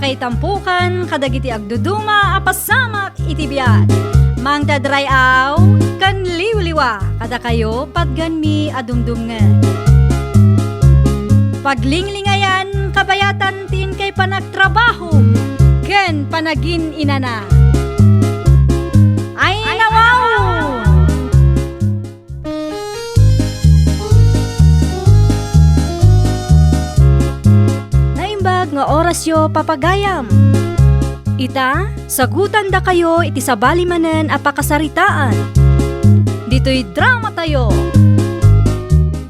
kay tampukan kadagiti agduduma apasamak iti biat. Mangdadrayaw kan liwliwa kada kayo padganmi adumdumngen. Paglinglingayan kabayatan tin kay panagtrabaho ken panagin inana. Ay nawaw! Naimbag nga orasyo papagayam. Ita, sagutan da kayo iti sabali manen apakasaritaan. Dito'y drama tayo.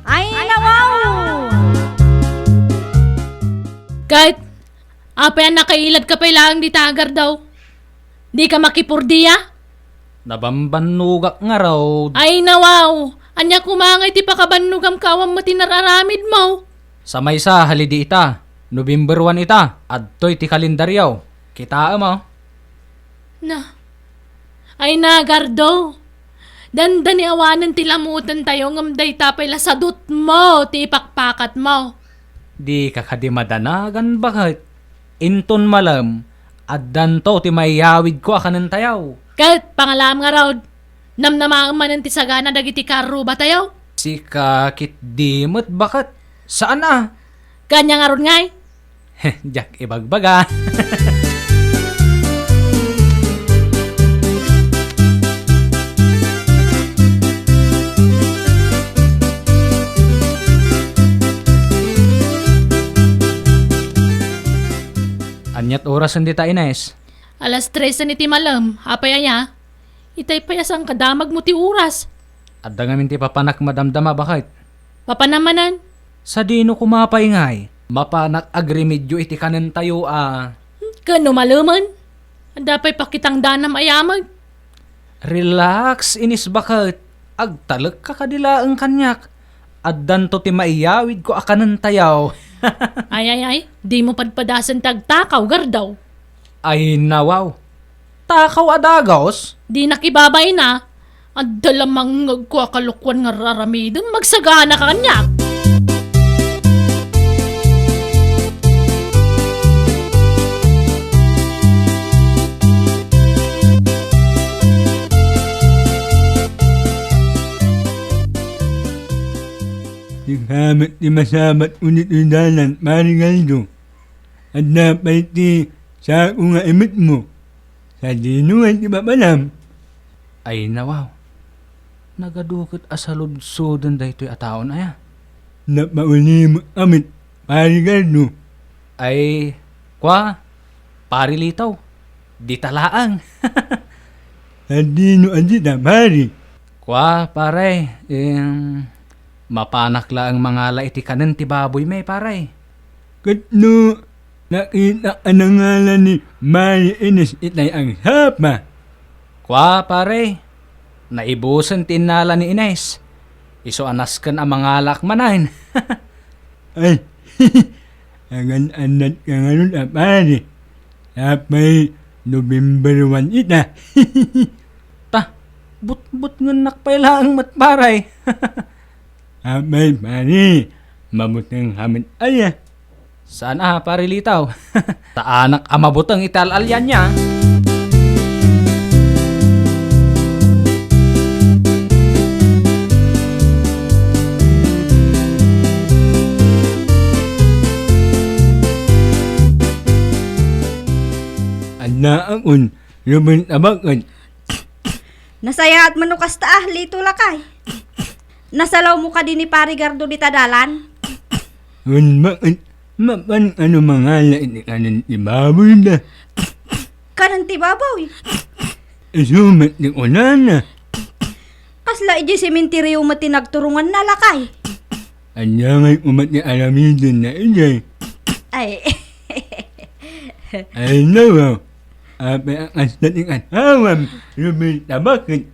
Ay nawaw! Kahit apayan nakailad ka pa ilang di tagar daw. Di ka makipurdiya? Nabambanugak nga raw. Ay nawaw! Anya kumangay ti pakabanugam kawam mo tinararamid mo. Sa may sa halidi ita. November 1 ita. Adtoy ti kalendaryaw. Kita mo. Na. Ay nagardo. Danda ni awanan ti lamutan tayo ngamday tapay lasadot mo ti ipakpakat mo. Di kakadimadanagan bakit? Inton malam. Addan to ti mayawid ko akanan tayaw. Kahit pangalam nga raw. Namnamaang manan ti sagana dagiti karro ba tayo? Si kakit dimot bakit? Saan na? Kanya nga ron ngay. Jack ibagbaga. Anyat oras hindi ta Ines? Alas 3 ni ti malam. Apaya niya. Itay payasang kadamag mo ti oras. Adda ngamin ti papanak madamdama bakit? Papanamanan. Sa dino kumapay ngay. Mapanak agrimedyo iti kanan tayo Kano malaman? Dapay pakitang danam ayamag. Relax Ines bakit? Agtalag ka kadila ang kanyak. Addan to ti maiyawid ko akanan tayaw. Ay. Di mo padpadasan tagtakaw gardaw. Ay nawaw. Takaw adagos? Di nakibabay na. At dalamang nagkuakalukwan nga raramidon magsagana ka kanyak. Naghamat ni masabat unit udalan, Marigaldo. At dapat ti sa nga imit mo. Sa dinuan ti babalam. Ay nawaw. Nagadukot asalud-sudan da ito'y ataon aya. Napauli mo amit, Marigaldo. Ay, kwa, parilitaw. Di talaang. Sa dino adita, Mari. Kwa, pare, mapanakla ang mga laiti kanan ti baboy may pare. Katno, nakita ka na ngalan ni Mari Ines itay ang hapa. Kwa, pare, naibusan tinala ni Ines. Iso anaskan ang mga lakmanain. Ay, agan anat ka nga nun, Mari. Tapay, November 1 ita. Ta, but nga nakpailaang matparay. Tapay, Mari, mamutang hamit aya. Saan pare litaw? Taanak amabutang italalyan niya. Naakon, lumin abakan. Nasayaat manukas taah lito lakay. Nasalaw mo ka din ni Parigardo di tadalan. Un bakit, mapan ano mga lain kanan ibaboy na. Kanan ti babaw eh. Isumat ni unana. Kasla iji sementeryo mo tinagturungan na lakay. Anya ngay umat ni alamidin na ijay. Ay, Ay nawaw. Ape ang asdating atawam, lumin tabakan.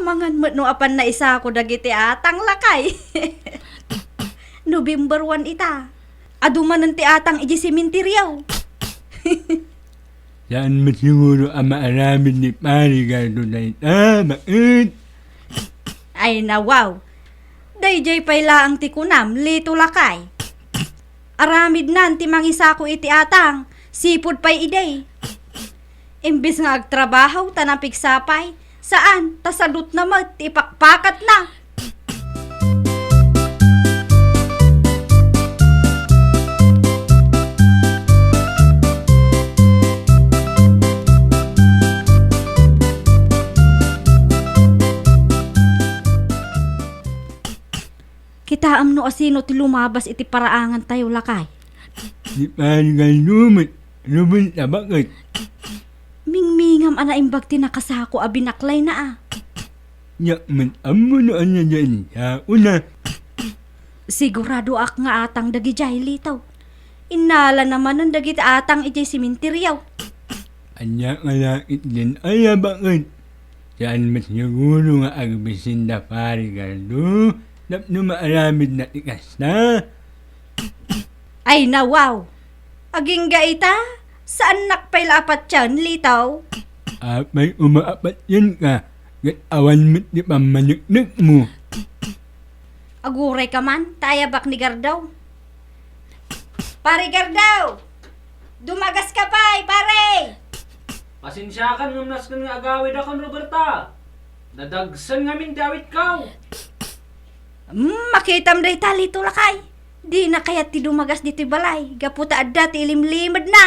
amangan mo no apan na isa ko dagiti atang lakay. November 1 ita. Aduman ti atang iji sementeryo. Saan mo siguro ang maaramid ni Parigardo na ita, bakit? Ay na wow. Dayjay payla ang tikunam, lito lakay. Aramid nan ti mangisa ko iti atang, Sipod pa'y iday. Imbis nga agtrabaho, tanapig sapay. Saan? Tasadot na mo, ipakpakat na. Kita amno asino ti lumabas iti paraangan tayo lakay. Di parigal lumit. Lubun na bakit? Mingmingam ana imbag ti nakasako a binaklay na ah. Yak man amo na anya dyan sa una. Sigurado ak nga atang dagi jay litaw. Inala naman ng dagit atang ijay simenteryaw. Anya nga lakit din ay bakit? Saan mas siguro nga agbisin na parigal do? Napno maaramid na tikas na. Ay na wow! Aging gaita? Saan nakpailapat yan, litaw? May umaapat yan ka. Gat awan mo't di pamaniknik mo. Aguray ka man, tayabak ni Gardaw. Pare Gardaw! Dumagas ka pa, pare! Pasensyakan ng naskan nga agawid akong Roberta. Nadagsan nga min dawit ka. Makitam day tali tulakay. Di na kaya ti dumagas dito balay. Gaputa adda ti ilimlimad na.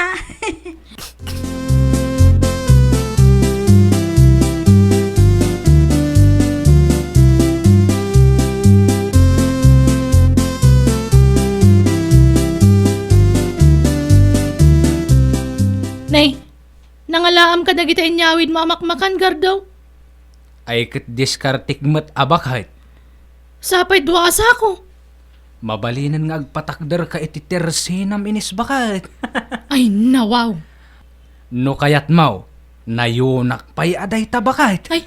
Nay, nangalaam ka dagita inyawid mamakmakan, Gardo. Ay kat diskartik mat abakait. Sapay duasa ko. Mabalinan nga agpatakder ka iti tersinam inis bakit. Ay, nawaw. No kayat mau, nayunak pa'y aday tabakait. Ay,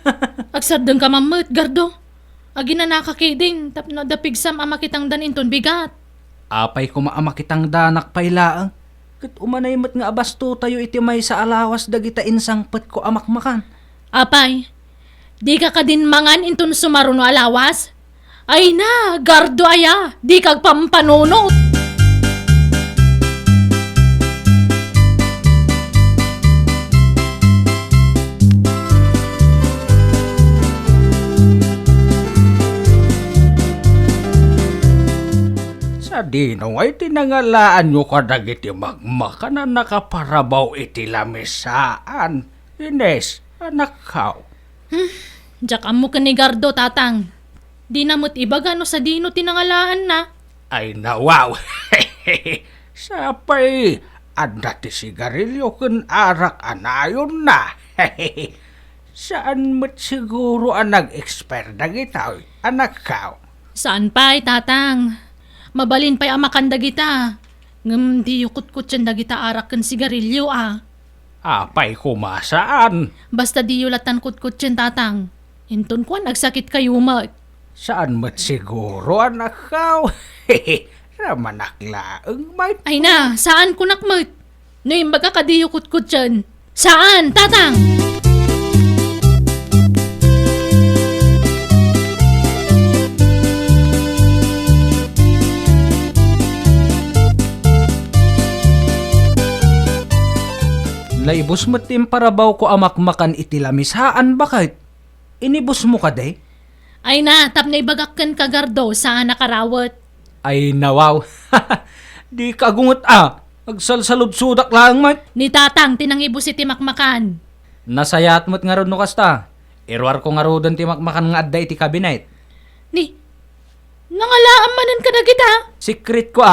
agsadang ka mamut, Gardo. Agi na nakakidin, tapno dapigsam ama kitang daninton bigat. Apay kumaama kitang danak pa'y laang. Kat umanay mat nga abasto tayo iti may sa alawas dagita insang pet ko amakmakan. Apay, di ka din mangan inton sumaruno alawas? Ay na, Gardo aya, di kag pampanunot. Sa dino ay tinangalaan nyo ka dagiti magmaka na nakaparabaw iti lamisaan. Ines, anak kao. Diyak amo ka ni Gardo, tatang. Di namot iba gano sa dino tinangalaan na. Ay nawaw. Sapay, anda ti sigarilyo kun arak anayon na. Saan mo't siguro ang nag-expire na gitaw, anak kao? Saan pa'y, tatang? Mabalin pa'y amakanda kita. Ngam di yukot-kot yan dagita arak kan sigarilyo ah. Apay kumasaan. Basta di yulatan kot-kot yan, tatang. Inton ko nagsakit kayo ma. Saan mo't siguro, anak kao? Ramanaklaang may... Ay na, saan ko nakmat? No yung baga kadiyo kot-kot yan. Saan, tatang? Laibos mo timparabaw ko amakmakan itilamishaan bakit? Inibos mo ka day? Ay na, tap na ibagakkan ka, Gardo, saan nakarawat? Ay nawaw. Di kagungot Agsalsalod sudak lang mat. Ni tatang, tinangibos iti makmakan. Nasayat mo't nga ron no kasta. Irwar ko nga ron ti makmakan nga adda iti kabinet. Ni, nangalaan manan ka na kita. Secret ko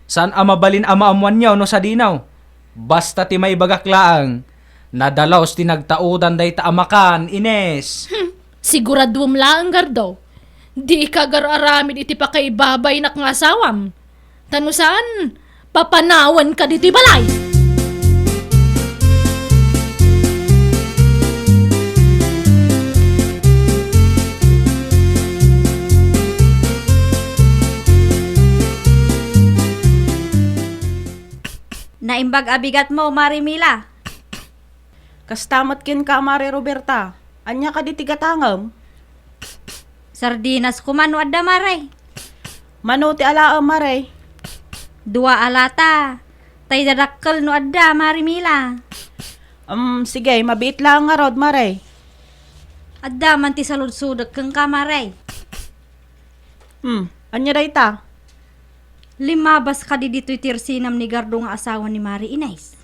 saan amabalin amaamuan niyaw no sa dinaw. Basta ti may bagaklaang. Nadalaos ti nagtaudan day ta amakan, Ines. Siguraduam lang, Gardo. Di ka gararamid iti pakaibabay na kang asawam. Tano saan? Papanawan ka diti balay. Naimbag abigat mo, Marimila. Kastamat kin ka, Mare Roberta. Anya ka di tigatangam. Sardinas kumano adda maray. Mano ti alaam, Mare. 2 alata. Tay dadakkel no adda, Marimila. Sige, mabiit lang nga rod, Mare. Adda man ti saludsudek kang kamaray. Anya day ta? Limabas ka di dito'y tirsinam ni Gardo nga asawa ni Mari Inez.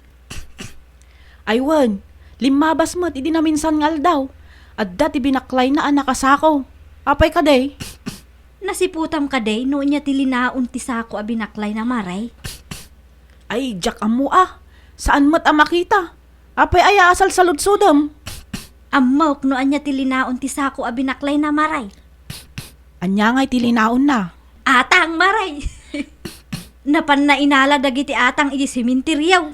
Aywan, limabas mo, idi na minsan ngal daw. At dati binaklay na anak asako. Apay ka day? Nasiputam ka day, noon niya tilinaon ti sako abinaklay na Maray. Ay, jak amo ah. Saan mo't makita? Apay ay asal sa ludsudam. Amok noon niya tilinaon ti sako abinaklay na Maray. Anya nga'y tilinaon na. Atang Maray. Napan na inala dagiti atang iti simenteryaw.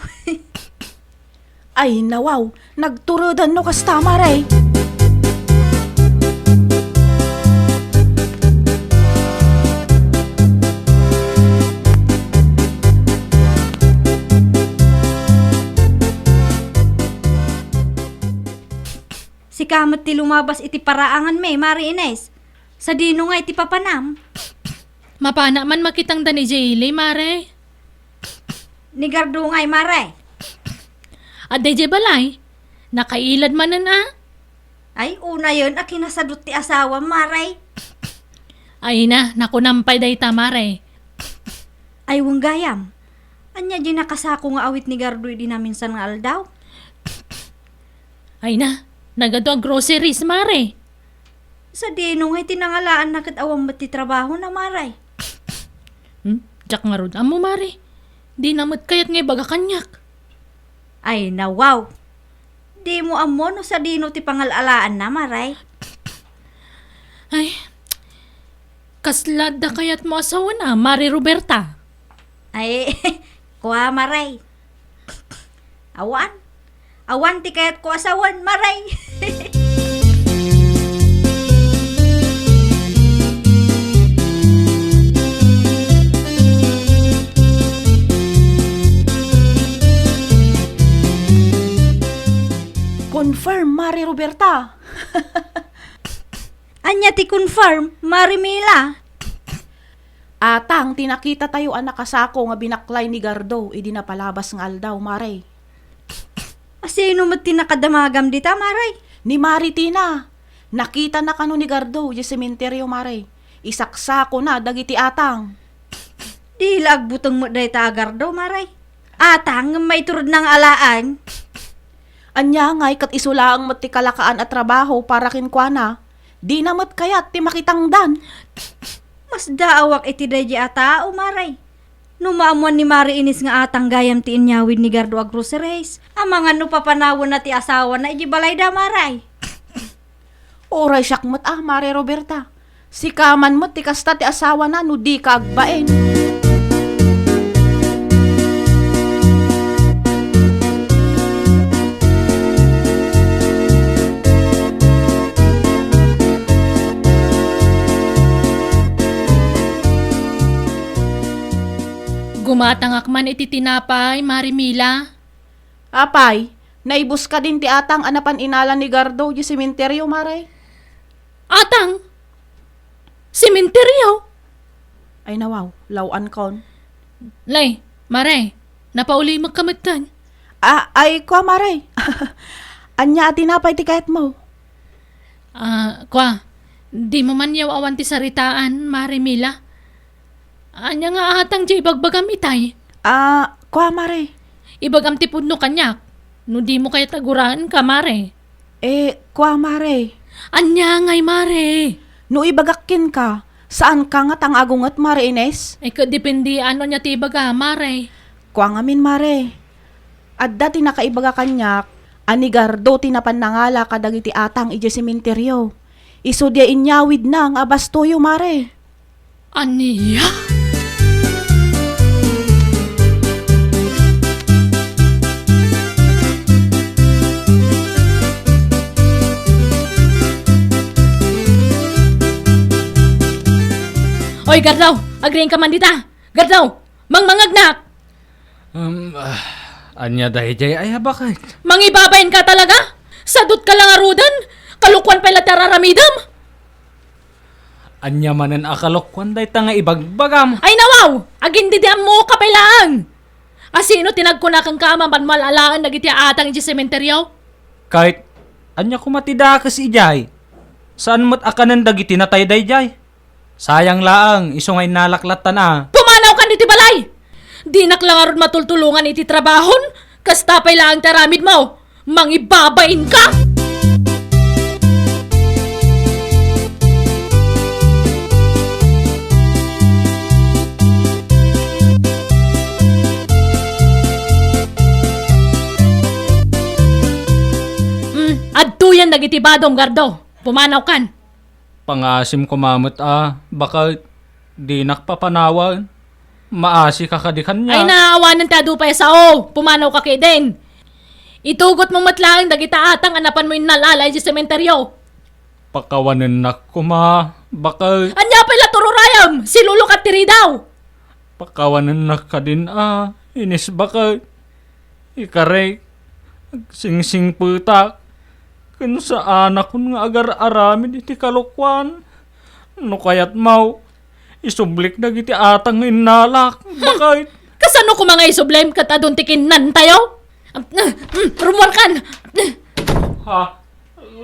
Ay, nawaw. Nagturudan no kasta, Mare. Si kamat ti lumabas iti paraangan me, Mari Inez. Sa dino nga iti papanam. Mapana man makitang da ni Jaylee, Mare. Ni Gardo nga'y Maray. At DJ balay, nakailad man na. Ay, una yun, akinasadot ti asawa, Maray. Ay na, nakunampay day ta, Mare. Ay, wong gayam. Anya di nakasako nga awit ni Gardo di namin san nga aldaw. Ay na, nagado ang groceries, Mare. Sa dino nga'y tinangalaan na kat awang mati trabaho na, Maray. Jack nga rod, amo, Mare. Di namot kayat ngay baga kanyak. Ay, nawaw. Di mo amo no sa dino ti pangalalaan na, Maray. Ay, kaslad da kayat mo asawa na, Mari Roberta. Ay, kuha, Maray. Awan. Awan ti kayat ko asawan, Maray. Confirm, Mare Roberta. Anya ti confirm, Marimila. Atang, tinakita tayo anak asako nga binaklay ni Gardo, idi na palabas ng aldaw, Mare. Asino mo tinakadamagam dita, Maray? Ni Maritina, nakita na kano ni Gardo, di sementeryo, Mare. Isaksako na, dagiti atang. Di lagbutang mo day ta Gardo, Maray. Atang, may turod ng alaan. Anya nga'y kat isulaang mo't ti kalakaan at trabaho para kinkwana. Di na mo't kayat ti makitang dan. Mas daawak iti day di ata, o Maray. Numaamuan ni Mari Inis nga atang gayam ti inyawid ni Gardo a groceries. Amangan no papanawon na ti asawa na iji balay da, Maray. Oray siyak mo't Mare Roberta. Si kaman mo't ti kasta ti asawa na no di ka agbaen. Gumatangak man iti tinapay, Marimila. Apay, naibus ka din ti atang anapan inalan ni Gardo di sementeryo, Mare. Atang! Sementeryo! Ay nawaw, lawan kon. Lay, Mare, napauli magkamatan. Ay, kwa, Mare. Anya ati napay ti kahit mo. Kwa, di mo man yaw awan ti saritaan, Marimila. Anya nga atang jay bagbagam itay. Kwa, Mare. Ibagam ti pudno kanyak. No di mo kaya taguraan ka, Mare. Kwa, Mare. Anya ngay, Mare. No ibagakin ka, saan ka nga tang agungat, Mare Ines? Ay kadepende ano niya ti ibaga, Mare. Kwa ngamin, Mare. At dati nakaibaga kanyak, ani Gardo tinapan nangala kadagiti atang ije sementeryo. Iso dia inyawid na ang abastoyo, Mare. Aniya? Oy, Gardaw! Agreeing ka man dita! Gardaw! Mangmangagnak! Anya dahi jay ay bakit? Mangibabayin ka talaga? Sadot ka lang arudan? Kalukwan pala tararamidam? Anya manan akalokwan day ta nga ibagbagam. Ay nawaw! Agin didiam mo kapailaan! Asino tinagkunakan ka mapanmalalaan nagiti atang iti sementeryo? Kahit anya kumatida ka si Ijay. Saan mo't akanan dagiti natay dayjay? Sayang laang, iso ngay nalaklatan Pumanaw ka niti balay! Di naklangarod matultulungan iti trabahon, kastapay lang taramid mo, mangibabain ka! Adtuyan dagiti badong gardo, pumanaw kan. Pangasim ko mamot baka di nakpapanawan. Maasi ka kadikan niya. Ay naawanan ta dupay sa pumanaw ka kay din. Itugot mo matlang dagita atang anapan mo yung nalalay di sementeryo. Pakawanan na kuma, baka Anya pala tururayam, silulo ka tiri daw. pakawanan na ka din inis baka ikaray sing-sing putak. Kano sa anak ko nga agar-aramid iti kalukwan. No kayat mau, isublik na giti atang inalak. Bakit? Kasano ko mga isublem kat aduntikin nan tayo? Rumor kan. Ha?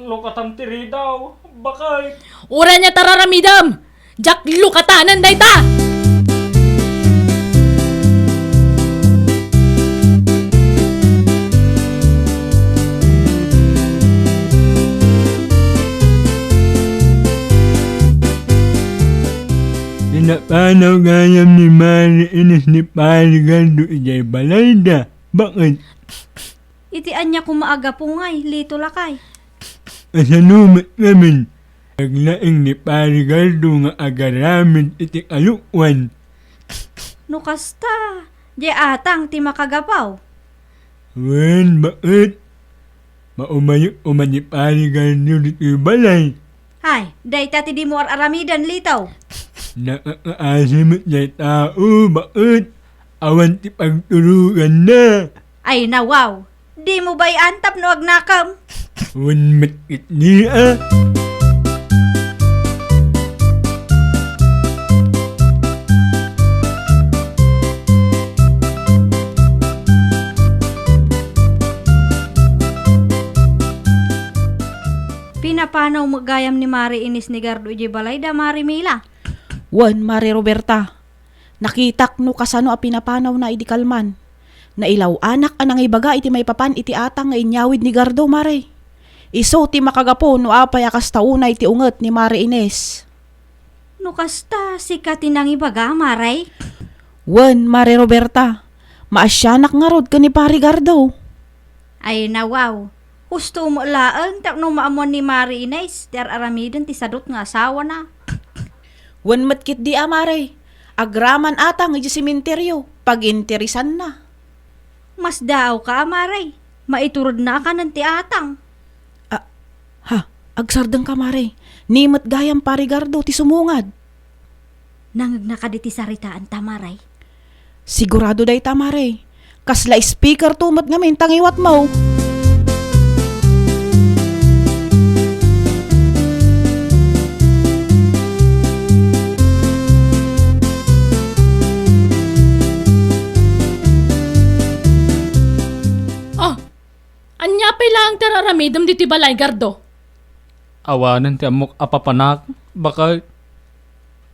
Lukatang tiri daw. Bakit? Ura niya tararamidam. Jak lukatanan day ta. Pinapanaw gayam ni Mari Ines ni Parigardo ijay balayda. Bakit? Iti anya kumaaga po ngay, lito lakay. Asanumat namin. Naglaing ni Parigardo nga agaramid iti alukwan. No kasta, di atang ti makagapaw. Wen, bakit? Maumayok ni Parigardo dito balay. Hay, day tati di mo aramidan litaw. Nakakaasimot niya tao, bakit? Awan ti pagturugan na. Ay nawaw, di mo ba'y antap no agnakam? Wan matkit niya. Pinapanaw magayam ni Mari Inis ni Gardo iji balayda Mari Mila. Wan, Mari Roberta. Nakitak no kasano a pinapanaw na idi kalman. Nailaw anak anang ibaga iti may papan iti atang nga inyawid ni Gardo, Mari. Iso ti makagapo no apay akas tauna iti unget ni Mari Ines. No kasta, sikat tinang ibaga, Maray. Wan, Mari Roberta. Maasyanak nga rod ka ni Pari Gardo. Ay nawaw, gusto mo laan, tak no maamon ni Mari Ines, der aramidan ti sadot nga asawa na. Wan matkit di Mari. Agraman atang iti sementeryo. Pag-interisan na. Mas daaw ka, Maray. Maiturod na ka ng ti atang. Ha, agsardang ka Mari. Nimot gayam Pari Gardo ti sumungad. Nangag na ka di ti saritaan ta, Maray. Sigurado day ta Mari. Kasla speaker tumot ngamin tangiwat mo. Anya pa lang tararamidam diti balay gardo. Awanan ti amok apapanak. Bakit?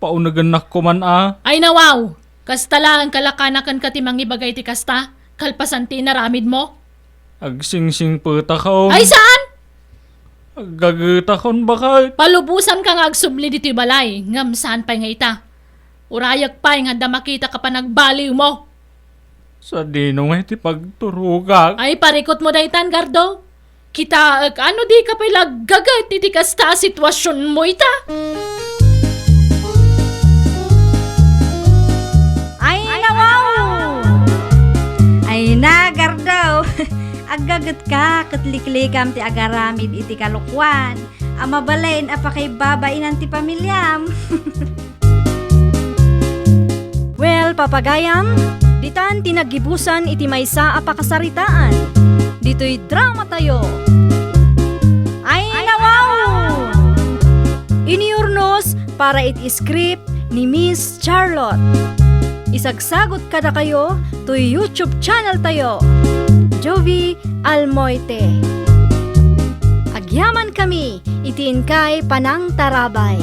Paunagan na kuman Ay nawaw, kasta lang kalakanakan ka ti mangibagay ti kasta, kalpasan ti naramid mo. Agsing-sing puta ka. Ay saan? Agagita kon bakit? Palubusan ka nga agsubli diti balay, ngam saan pa nga ita. Urayag pa nga da makita ka pa nagbaliw mo. Sa dinong ti pagturugak. Ay parikot mo daytan gardo. Kita ano di ka pa gagat iti kasta sitwasyon mo ita. Ay nawaw! Ay na, Gardo. Agagat ka, katliklikam ti agaramid iti kalukwan. Amabalain apakay babainan ti pamilyam. Well, papagayam, ditan tinagibusan iti maysa a pakasaritaan. Dito'y drama tayo. Ay nawaw! Iniurnos para iti script ni Miss Charlotte. Isagsagot kada kayo to YouTube channel tayo, Jovi Almoite. Agyaman kami, itiin kay Panang Tarabay.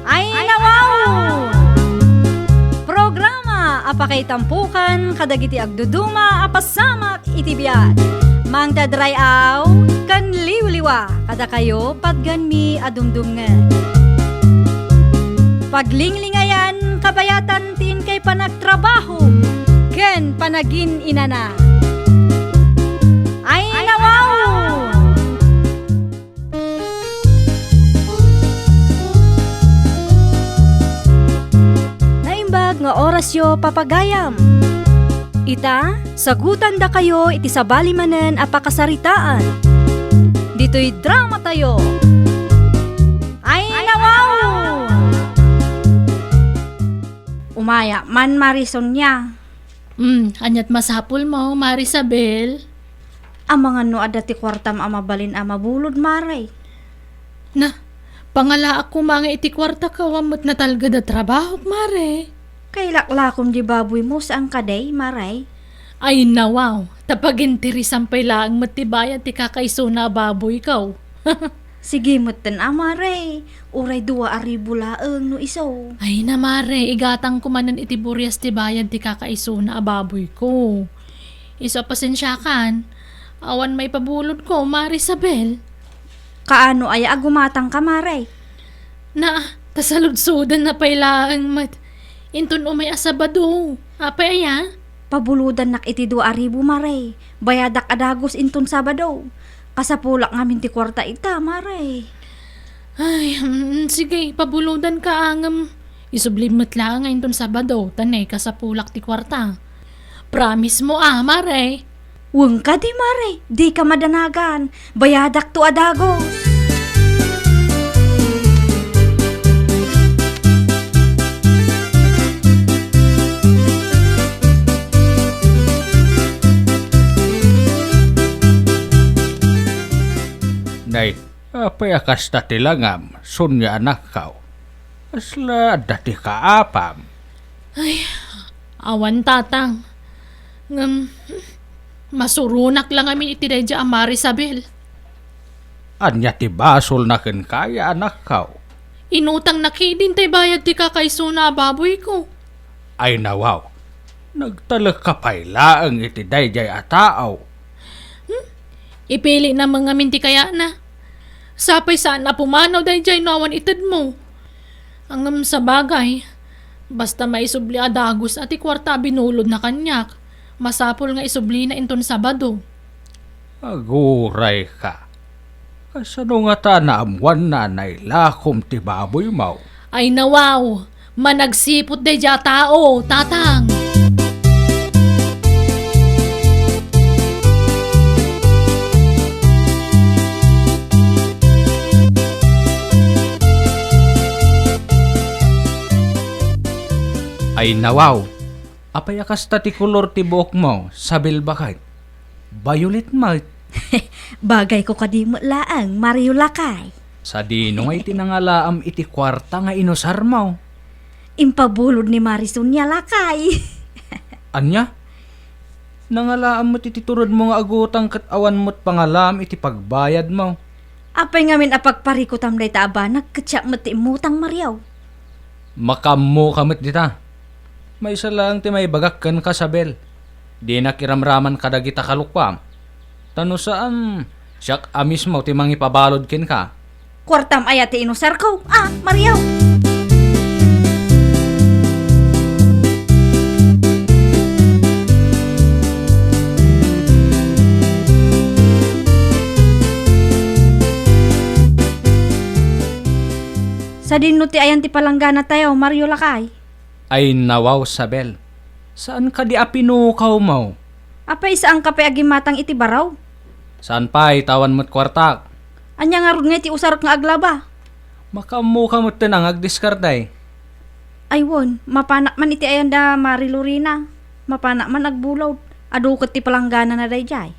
Ay nawaw! Programa apakay tampukan kadagiti agduduma apasamak itibiyat. Mang dadray aw kan liwliwa kada kayo padganmi adumdumngan. Paglinglingayan kabayatan tin kay panagtrabaho ken panagin inana. Ay nawaw! Naimbag nga orasyo papagayam. Ita, sagutan da kayo iti sabali manen apakasaritaan. Dito'y drama tayo. Ay nawaw! Umaya man Marison niya. Anyat masapul mo, Marisabel. Ang mga no adati kwartam amabalin amabulod maray. Na, pangala ako mga iti kwarta kawamot na talga da trabaho, Mare. Kay laklakom di baboy mo saan kaday maray. Ay nawaw, tapagintiri sampay laang matibaya ti kakaiso na baboy ikaw. Sige moten amaray. Uray 2,000 laeng no iso. Ay na Mare, igatang kumanan iti buryas ti bayan ti kakaiso na baboy ko. Isa pasensyakan, awan may pabulod ko, Marisabel. Kaano ay agumatang ka maray? Na, tasaludsudan na pailaang mat. Intun umay asabado. Apay aya? Pabuludan nak iti 2,000 maray. Bayadak adagos inton Sabado. Kasapulak ngamin ti kwarta ita maray. Ay, sige, pabuludan ka angam. Isublimot lang nga intun Sabado. Tanay ka sa pulak ti kwarta. Promise mo Mare. Weng ka di maray. Di ka madanagan. Bayadak to adagos. Nay, apay akas dati langam, sunya anak kau. Asla dati kaapam. Awan tatang. Masurunak lang amin iti dadya Marisabel. Anya ti basol na ken kaya anak kau. Inutang nakidin tay bayad ti kakaiso na baboy ko. Ay nawaw, nagtalag kapay laang iti dayjay ataaw. Ipili na mga minti kaya na. Sapay saan na pumanaw dayjay nawan itad mo. Angam sa bagay, basta maisubli adagos at ikwarta binulod na kanyak. Masapol nga isubli na inton Sabado. Aguray ka. Kasano nga ta naamuan na nailakom ti baboy mau? Ay nawaw, managsipot dayja tao, tatang. Ay nawaw, apay akas ti kulor ti buhok mo, sabil bakay. Violet mart. Bagay ko kadimo laang Mario Lakay. Sa dino nga itinangalaam iti kwarta nga inosar mo. Impabulod ni Marison niya Lakay. Anya? Nangalaam mo tititurod mo nga agutang katawan mo't pangalam iti pagbayad mo. Apay ngamin apagparikutam day taaba nagkatsak mati mutang Mariaw. Makammo kamit dita. May isa lang ti may bagakkan ka sabel. Di nakiramraman kadagita kalukwam. Tano saan, siyak amis mo ti mangipabalod kin ka. Kwartam ayati inusar ko. Mariaw. Sa dinno ti ayan ti palanggana tayo, Mario Lakay. Ay nawaw sabel. Saan ka di apinukaw mo? Apay saan ka pa agimatang iti baraw? Saan pa itawan mo't kwartak? Anya nga rod nga ti usarot nga aglaba. Makammo ka mo't tinang agdiskarday. Aywon, mapanak man iti ayan da Marilurina. Mapana man nagbulaw. Adukot ti palanggana na dayjay.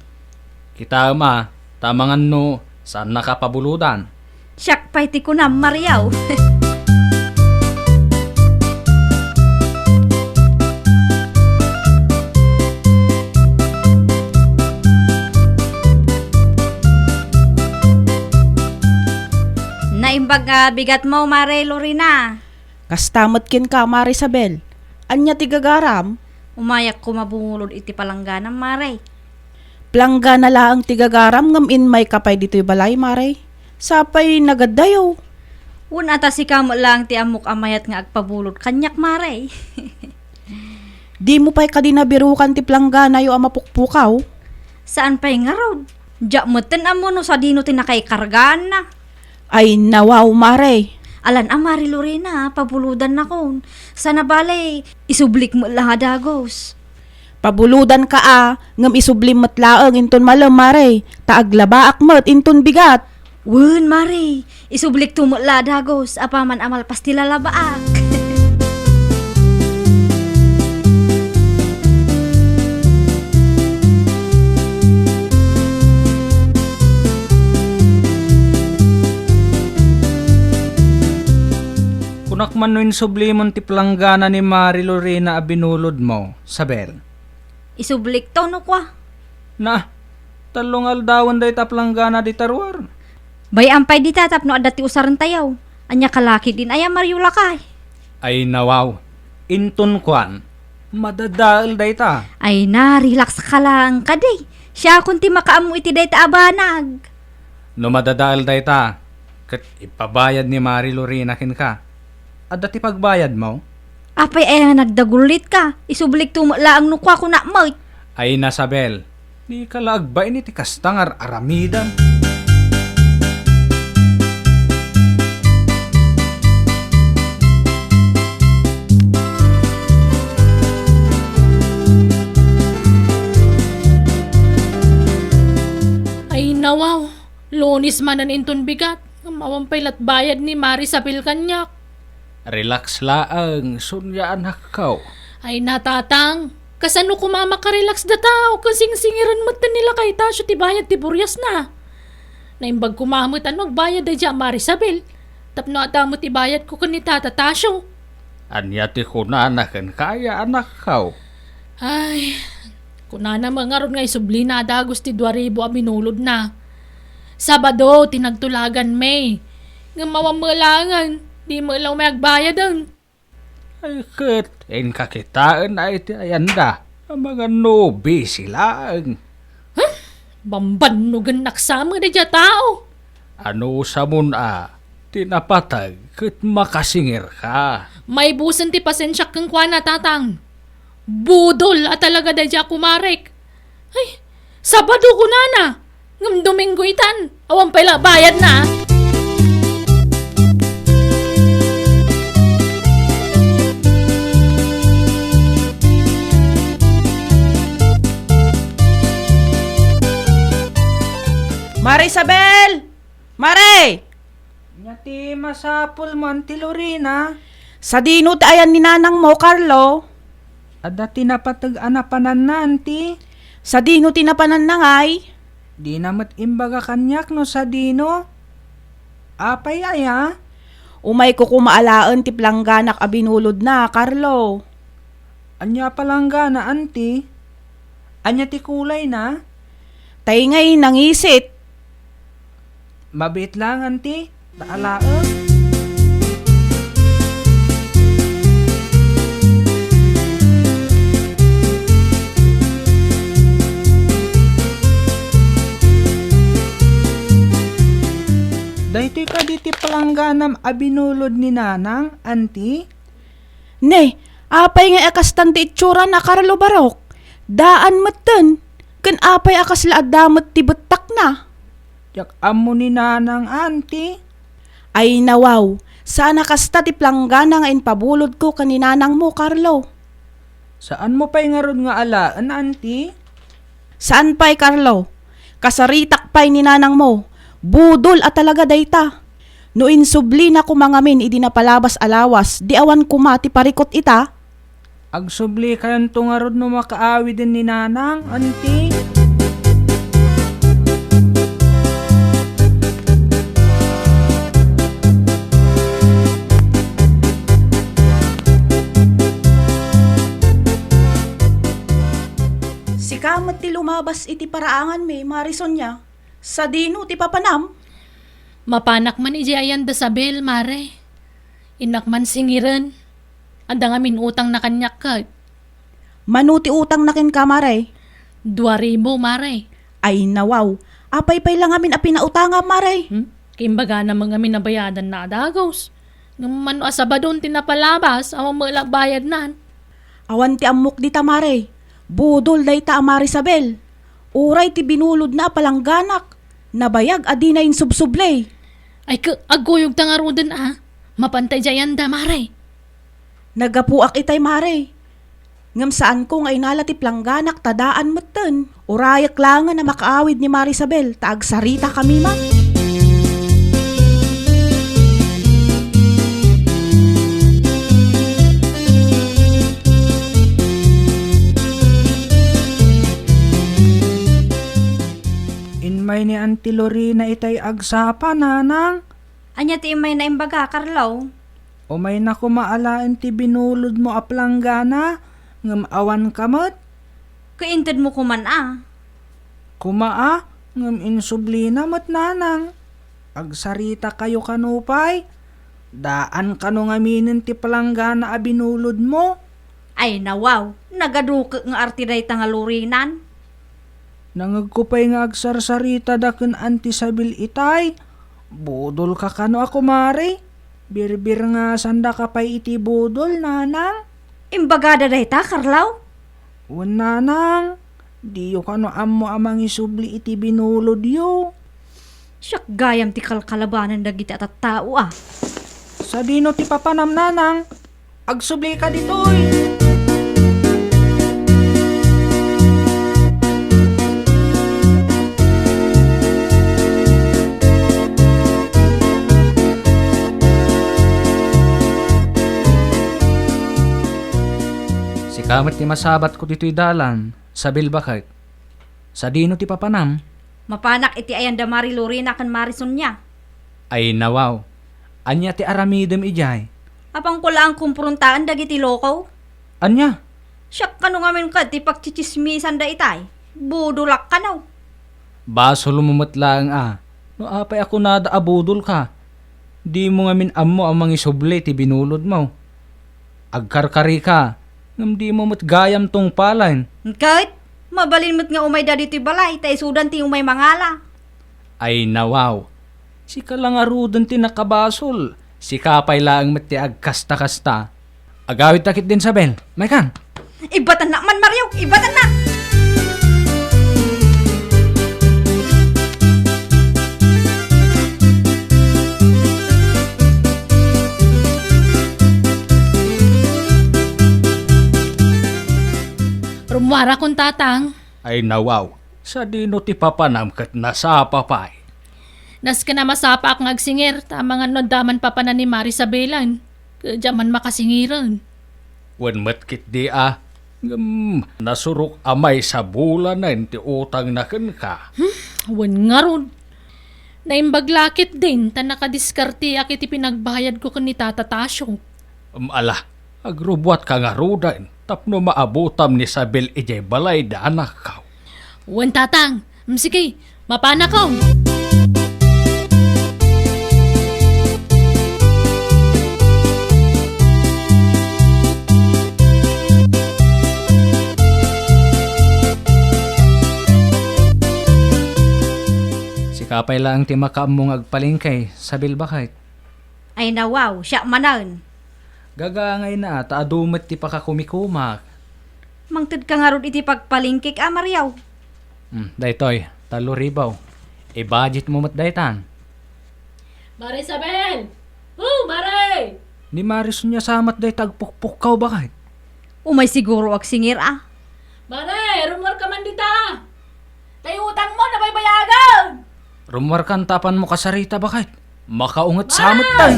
Kita ma, tamangan no, saan nakapabuludan? Siyak pa'y ti kunam, Mariaw. Naimbag bigat mo, Mare Lorena. Kastamot kin ka, Marisabel. Anya ti gagaram? Umayak ko mabungulod iti palangganam, Mare. Plangga na laang ti gagaram ngam in may kapay dito'y balay, Mare. Sapay nagadayo. Un ata si kamo lang ti amok amayat nga agpabulod kanyak, Mare. Di mo pa'y kadinabirukan ti plangga na yu amapukpukaw. Saan pa'y nga rod? Diyak mo amo no sa dino tinakaikargaan na. Ay nawaw, Mare. Alan Mari Lorena, pabuludan na kon. Sana balay, isublik mo lang dagos. Pabuludan ka ngam isublim matlaang inton malam, Mare. Taaglabaak mat inton bigat. Wun, Mari, isublik tumo la dagos, apaman amal pastila labaak. Kunak man no sublimon ti palanggana ni Mari Lorena abinulod mo, Sabel. Isublik to no kwa. Na, talong aldawan day ta palanggana di tarwar. Bay ampay di tatap no adati usaran tayaw. Anya kalaki din aya Mariula kay. Ay nawaw, inton kwan, madadaal day ta. Ay na, relax ka lang kaday. Siya kunti makaamu iti day ta abanag. No madadaal day ta, kat ipabayad ni Mari Lorena kin ka. Adati pagbayad mo? Apay ay nagdagulit ka. Isublik tumo laang nukwa ko na mo. Ay nasabel, di ka laagba ini ti kastangar aramidan. Ay nawaw, Lunis man ang inton bigat. Mawampay latbayad ni Marisabel kanyak. Relax laang, sunyaan hakaw. Ay natatang, kasano kumama ka relax da tao, kasing-singiran mo nila kay Tasyo ti bayad ti buryas na. Naimbag kumamot ano agbayad da dya Marisabel, tapno ata mo ti bayad ko ni Tata Tasyo. Anya ti kunanakan kaya anak kaw. Ay, kunana mga ron nga isubli na dagos ti 2,000 aminulod na. Sabado, tinagtulagan May. Nga mawamalangan, di mo lang may agbayad ang. Ay kat, en kakitaan ay ti ayanda. Ang mga nobi silang. Bambanugan naksama na dya tao. Ano sa muna, tinapatag kat makasingir ka. May busan ti pasensya kang kwa na tatang. Budol at talaga da dya kumarek. Ay, Sabado ko na. Ngam Domingo itan. Awan pala bayad na. Marisabel! Mare! Nyati masapul mo, Auntie Lorena. Sa dino ti ayan ni nanang mo, Carlo. Ada tinapatag anapanan na, Auntie. Sa dino tinapanan na ngay. Di namat imbaga kanyak no sa dino. Apay aya? Umay ko kumaalaan ti plangganak abinulod na, Carlo. Anya palanggana, Auntie. Anya ti kulay na? Tay ngay nangisit. Mabit lang, Auntie. Taalaang. Dahito ka diti palangganam abinulod ni nanang, Auntie? Ne, apay nga akastan ti itsura na, Carlo Barok. Daan matan. Kan apay akas laadamot ti betak na. Yak amo ni nanang, Auntie. Ay nawaw, sana kasta ti planggana nga inpabulod ko kaninanang mo, Carlo. Saan mo pa'y nga ron nga alaan, Auntie? Saan pa'y, Carlo? Kasaritak pa'y ni nanang mo. Budol at talaga dayta. No insubli na kumangamin idi napalabas alawas, di awan kuma ti parikot ita. Agsubli kayon tungarod no makaawi din ni nanang, auntie. Si kamat ti lumabas iti paraangan me, Marison niya. Sa dino ti papanam. Mapanak man iji ayan da sabel, mare. Inak man singiran. Anda nga minutang na kanyak ka. Manuti utang na kin ka, Maray. 2,000, mare. Ay nawaw, apay-pay lang amin a pinautanga, Maray. Kimbaga na mga minabayadan na adagos. Ngaman asabadon tinapalabas, awang mga bayad nan. Awan ti amok di ta, Maray. Budol day ta Marisabel. Uray ti binulod na palangganak. Nabayag adi na insubsublay. Ay aguyog tangarudan Mapantay jayan da, mare. Nagapuak itay, Maray. Ngam saan ko nga inalati plangganak tadaan meten. Urayak lang na makaawid ni Marisabel. Taagsarita kami man. Inmay ni Auntie Lorena itay agsapa, nanang. Anya ti imay na imbaga, Karlaw. O may nakumaalain ti binulod mo aplanggana, ngam awan kamot. Kaintad mo kuman Kumaa, ngam insublina mat nanang. Agsarita kayo kanupay. Daan kano ngaminin ti palanggana a binulod mo. Ay nawaw, nagadukak nga artiday tangalurinan. Nangagkupay nga agsarsarita daken antisabil itay. Budol ka kano ako, mare. Birbir nga sanda ka pa'y iti budol, nanang. Imbaga daday ta, Karlaw. Wan, nanang. Diyo kano ammo amang isubli iti binulod yo. Siyak gayam ti kalkalabanan dagiti at tao Sa dino ti papanam, nanang. Agsubli ka ditoy. Kamat ti masabat ko dito'y dalan, sabil bakit? Sa dino ti papanam? Mapanak iti ayan da Mari Lorena kan Marison niya. Ay nawaw, anya ti aramidem ijay. Apang kula ang kumprontaan dagiti loko. Anya? Siyak kano ngamin ka ti pagchichismisan da itay. Budulak ka naw. Baso lumumot lang No apay ako nada abudol ka. Di mo ngamin ammo amang isuble ti binulod mo. Agkarkari ka. Ngam di mo gayam tong palan. Kahit mabalin mo't nga umay da dito'y balay, tay sudan ti umay mangala. Ay nawaw. Si kalang arudan ti nakabasol. Si kapay lang mat ti agkasta-kasta. Agawit takit din sa bel. May kan? Ibatan na man, Mario! Ibatan na! Rumwara kong tatang. Ay nawaw. Sa dino ti papanam kat nasapa pa'y. Nas ka na masapa akong agsingir. Tama nga daman papanan ni Marisabelan. Kadyaman makasingiran. Wan matkit di nasurok amay sa bulan na ti utang na ka. Wan nga ron. Naimbaglakit din ta nakadiskarti akit pinagbayad ko kan ni Tata Tasyo. Ala, agrubwat ka nga rudan. Tapno maabutam ni Sabel ijay balay da anak ka. Wan tatang. Sige, mapana ko. Si kapay lang ti makaamong agpalingkay, Sabel bakit? Ay nawaw, siya manan. Gagangay na, taadumat ti pakakumikumak. Mangtid ka nga ron iti pagpalingkik, Mariaw. Daytoy, talo ribaw. I-budget mo mat daytan. Marisabel! Oh, Mare! Ni Maris niya samat day tagpukpukaw bakit? Umay siguro ag singir Mare, rumor ka man dita! Tayo utang mo na may bayagan! Rumwar kan tapan mo kasarita bakit? Makaungat samat tay.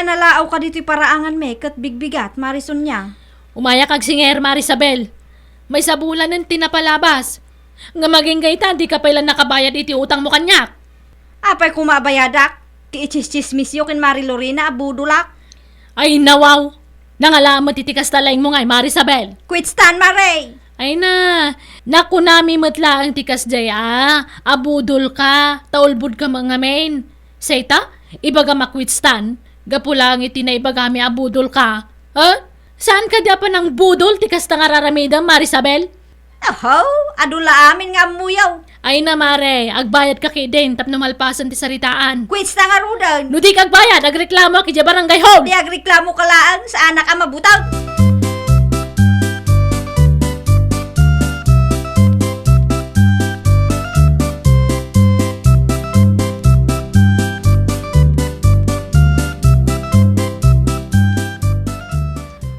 nalaaw ka dito'y paraangan me, kat bigbigat, Marison niya. Umaya kag singer, Marisabel. May sabulan ng tinapalabas. Nga maging gayta, di ka pala nakabayad iti utang mo kanyak. Apay kumabayadak, ti ichis-chismis yo kin Mari Lorena, abudulak. Ay nawaw. Nangalamat iti kastalaing mo ngay, Marisabel. Quitstan, Maray! Ay na, naku nami matla ang tikas jaya. Abudol ka, taulbud ka mga main. Seta, ibaga makwitstan. Gapulang iti na ibagami abudol ka. Saan ka pa ng budol tikas ta nga raramidam, Marisabel? Aho, adula amin nga muyaw. Ay na mare, agbayad ka kay din tapno malpasan ti saritaan. Quitstan nga rudan. No di kagbayad, agreklamo kay barangay home. Di agreklamo ka laan sa anak ang mabutaw.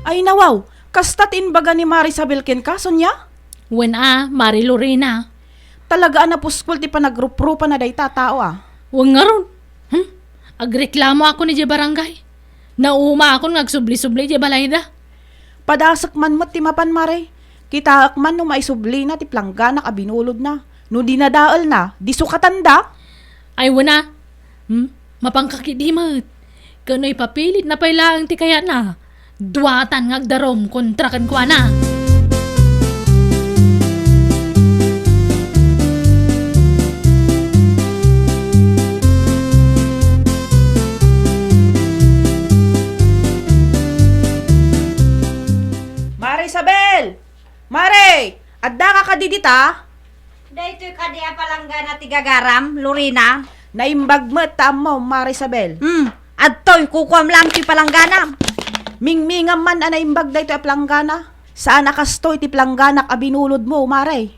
Ay nawaw, kastat inbaga ni Marisabel ken kason niya? Wen Mari Lorena. Talaga na puskol ti panagruprupa na day tao Wang nga ron. Agreklamo ako ni di barangay. Nauma ako ngagsubli-subli di balayda. Padasak man mat ti mapan mare. Kita man no maisubli na ti planggana ka binulod na. No di nadaal na, di sukatanda. Ay wana. Mapangkakidimat. Kano'y papilit na pailaang ti kaya na. Duwatan ngagdarom kontra kan kwa na. Marisabel! Mare! Adda ka kadidita? Dahito'y kadia palangga na tigagaram, Lorena. Naimbag mo tamo, Marisabel. Adto'y kukuam lang ti palangganam. Mingmingam man anaimbag dayto a planggana. Saan nakastoy ti plangganak a binulod mo, Mare?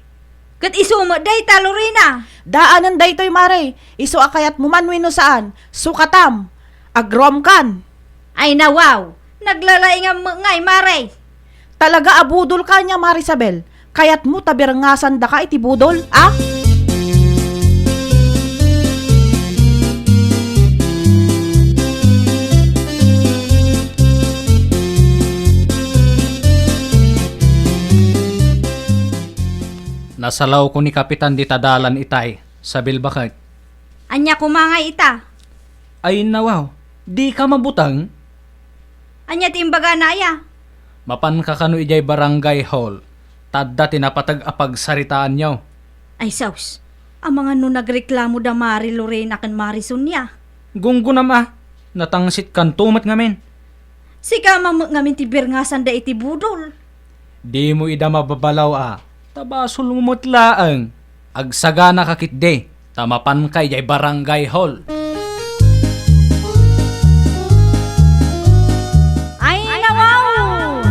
Kat isumo dayta, Lorena. Daanan daytoy, Mare. Iso akayat mo man wino saan. Sukatam. Agrom kan. Ay nawaw, naglalaingam mo ngay, Maray. Talaga abudol ka niya, Marisabel. Kayat mo tabirngasan da ka iti budol, Nasalaw ko ni Kapitan di tadalan itay, sabil bakit? Anya kumangay ita. Ay nawaw, di ka mabutang? Anya timbaga na ya. Mapan ka kano ijay barangay hall. Tadda tinapatag apag saritaan nyaw. Ay saus, ang mga no nagreklamo da Mari Lorena kan Marison niya. Gunggo nama, natangsit kan tumat ngamin. Sika ngamin ti birngasan da iti budol. Di mo ida mababalaw Tabasul mumutlaang. Agsagana kakitde. Tamapan kay jay barangay hall. Ay nawaw!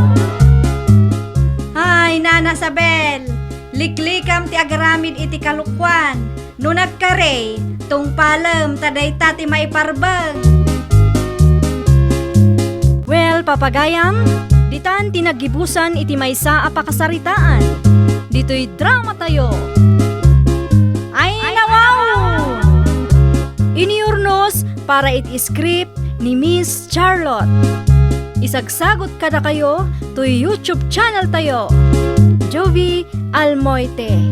Ay Nana Sabel, liklikam ti agaramid iti kalukwan. No nagkare, tung palem taday tati maiparbang. Well, papagayam, ditan tinagibusan iti maysa a pakasaritaan. Dito'y drama tayo. Ay nawaw! Iniurnos para iti script ni Miss Charlotte. Isagsagot kada kayo to YouTube channel tayo. Jovi Almoite.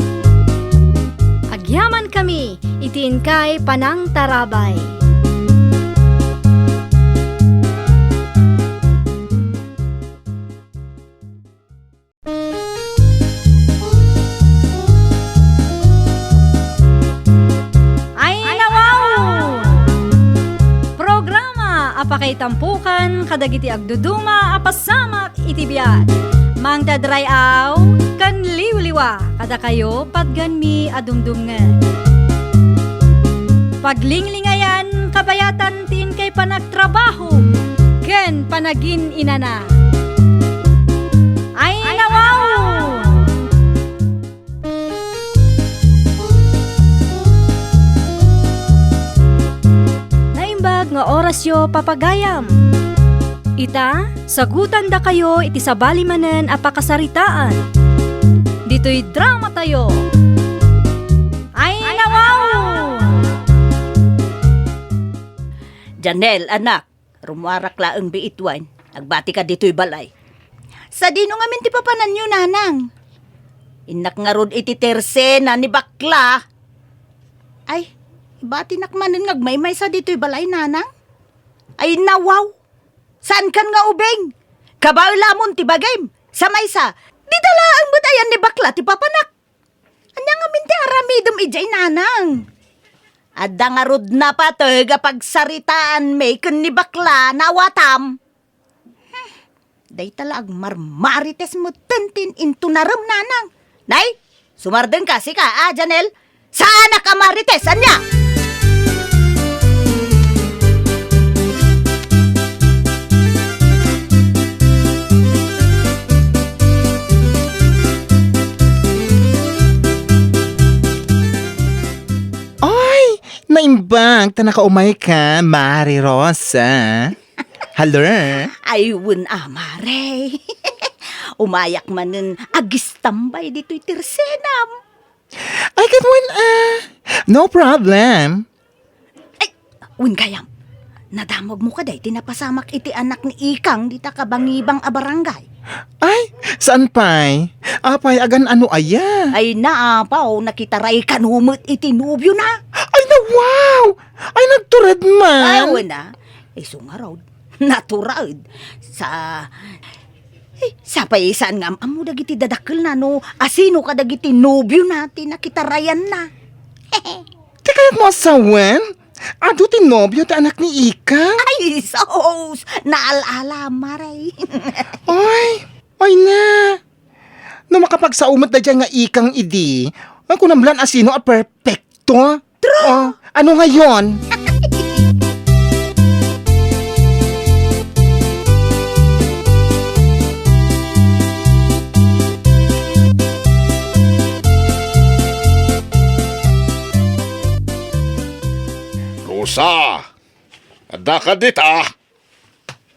Agyaman kami, itiin kay Panang Tarabay. Apakay tampukan, kadagiti agduduma, apasamak, itibiyat. Mang dadrayaw, kan liwliwa, kada kayo, patganmi adumdumngan. Paglinglingayan, kabayatan tin kay panagtrabaho, ken panagin inana. Ay nawaw! Nga orasyo papagayam. Ita, sagutan da kayo iti sabali manen apakasaritaan. Dito'y drama tayo. Ay nawaw! Janelle, anak, Rumuarak laang biitwan. Nagbati ka dito'y balay. Sa dino nga minti papanan nyo, nanang. Inak nga rod iti tersena ni bakla. Ay, bati nakmanan ngagmaymay sa dito'y balay, nanang. Ay, nawaw. Saan kan nga ubeng? Kabaw lamon ti bagay. Sa maysa, di dalaang batayan ni bakla ti papanak. Anya nga minti aramidom ijay, nanang. Adda nga rod na patag pagsaritaan may kun ni bakla nawatam. Day talag marmarites mo tentin into naram, nanang. Nay, sumardeng kasi ka, Janel. Saan ka marites, anya? Ay, naimbang ta nakaumay ka, Mari Rosa. Hello? Ayun, amare. Umayak man nun agistambay dito'y tirsenam. Ay, katwan no problem. Ay, win kayam. Nadamog mo ka day, tinapasamak iti anak ni Ikang dita ka bangibang a barangay. Ay, saan pa'y? Apay, agan ano aya? Ay naapaw, nakitaray kanumot iti nubyo na. Ay, na wow! Ay, nagtured man. Ayun na. Ay, sungaraw. Naturad. Sa paisan nga, amo dagiti dadakkel na no. Asino ka dagiti nubyo natin, nakitarayan na. Di kaya't mo asawan? Ado tinobyo ti anak ni Ika? Ay, sos! Naalala, maray. Ay na. No makapagsaumat na dyan nga Ikang idi, ang kunamlan asino a perfecto. True! Oh, ano ngayon? Rosa! Ada ka dita!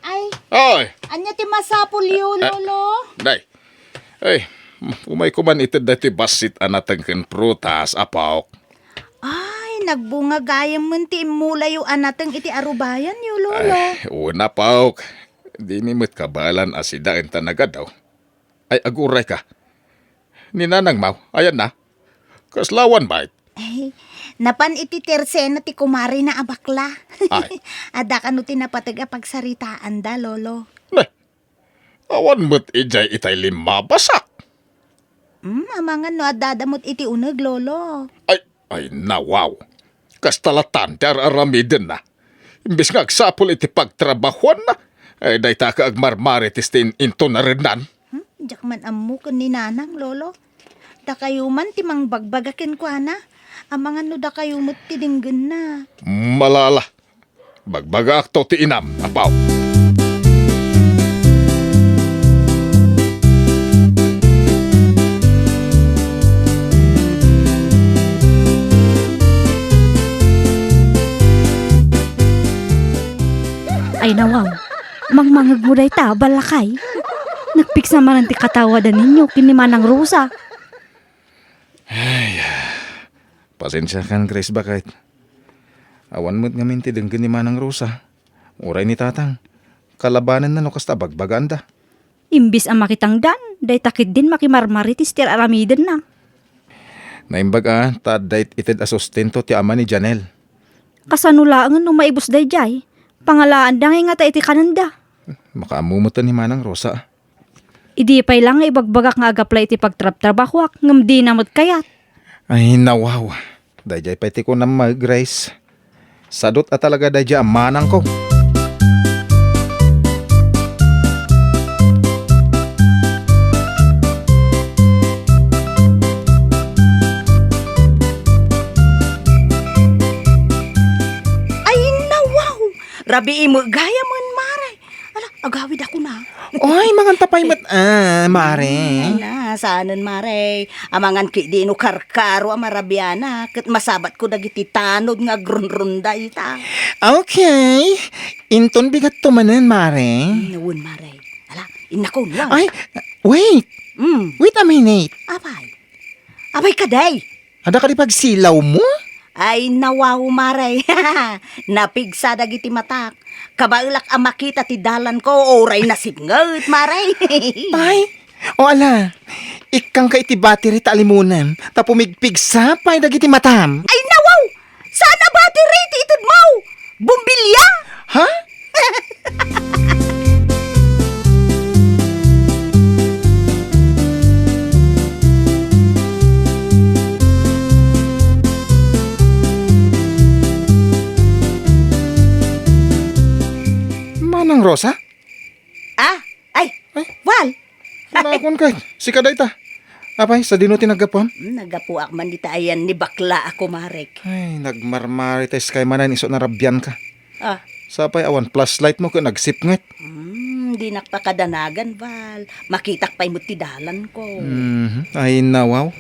Ay, Ay! anya ti masapul yu, lolo? Day! Ay, umay ko man ito dati basit anatang ken prutas, apawk. Ay, nagbunga gayam man ti imulayo anatang iti arubayan yu, lolo. Ay, una pawk. Di ni mo't kabalan asida en tanaga daw. Ay, aguray ka. Ninanang mau, ayan na. Kaslawan bait. Ay, napan iti tersena ti kumari na abakla. Ay. Ada ka no tinapatag pagsaritaan da, lolo. Nay, awan mo't ijay itay lima basak. Amangan no adadamot iti uneg, lolo. Ay, nawaw. Kastalatan, ti aramiden na. Imbis nga agsapol iti pagtrabahuan na, ay day ta ka agmarmaritis tin into na renan. Diyak man amu kun ni nanang, lolo. Da kayo man ti mang bagbagakin ko, ana. Amangan no da kayo mo't tidinggan na. Malala. Bagbaga akto ti inam, apaw. Ay nawaw, mangmangag mo day ta, balakay. Nagpix naman ang ti katawadan ninyo, kinimanang Rosa. Pasensya kan, Grace, bakit? Awan mo't nga minti deng ni Manang Rosa. Uray ni Tatang. Kalabanan na no kasta bagbaganda. Imbis ang makitangdan, day takit din makimarmaritis ti aramiden na. Naimbaga, taday ited a sustento ti ama ni Janel. Kasanulaan no maibos day jay. Pangalaan da nga ta iti kananda. Makaamumutan ni Manang Rosa. Idi pay lang nga ibagbagak nga agaplay iti pagtrap-trabahuak ngam di namot kayat. Ay, nawaw. Dayjay pa iti ko na mag-Grace. Sadot at talaga dayjay ang manang ko. Ay, nawaw! Rabi mo, gaya mo, maray. Ala, agawid ako na. Ay, mga tapay Mare. Ay na, saanan, maray. Amangan ki di no karkaro amarabiana. Kat masabat ko dagiti tanod nga grunrunda ita. Okay. Inton bigat tumanan, Mare. Nawun, maray. Ala, inako lang. Ay, wait. Wait a minute. Abay. Abay kaday. Ada ka di pagsilaw mo? Ay, nawaw, maray. Napigsa dagiti matak. Kabailak ang makita ti dalan ko, oray na singot, maray. Ay, o ala, ikang ka iti battery ta alimunan, ta pumigpig sapay dagiti matam. Ay, nawaw! Sana battery ti itid mo? Bumbilya? Ha? Manang Rosa? Ah, ay, wal. Nakon kay, si kaday ta. Apay, sa dino tinagapon? Nagapuak man dita ayan ni bakla ako, Marek. Ay, nagmarmarites kay manan iso narabyan ka. Ah, Sapay awan flashlight mo ko nagsipnget. di nakpakadanagan, Val. Makitak pa'y mutidalan ko. Ay nawaw.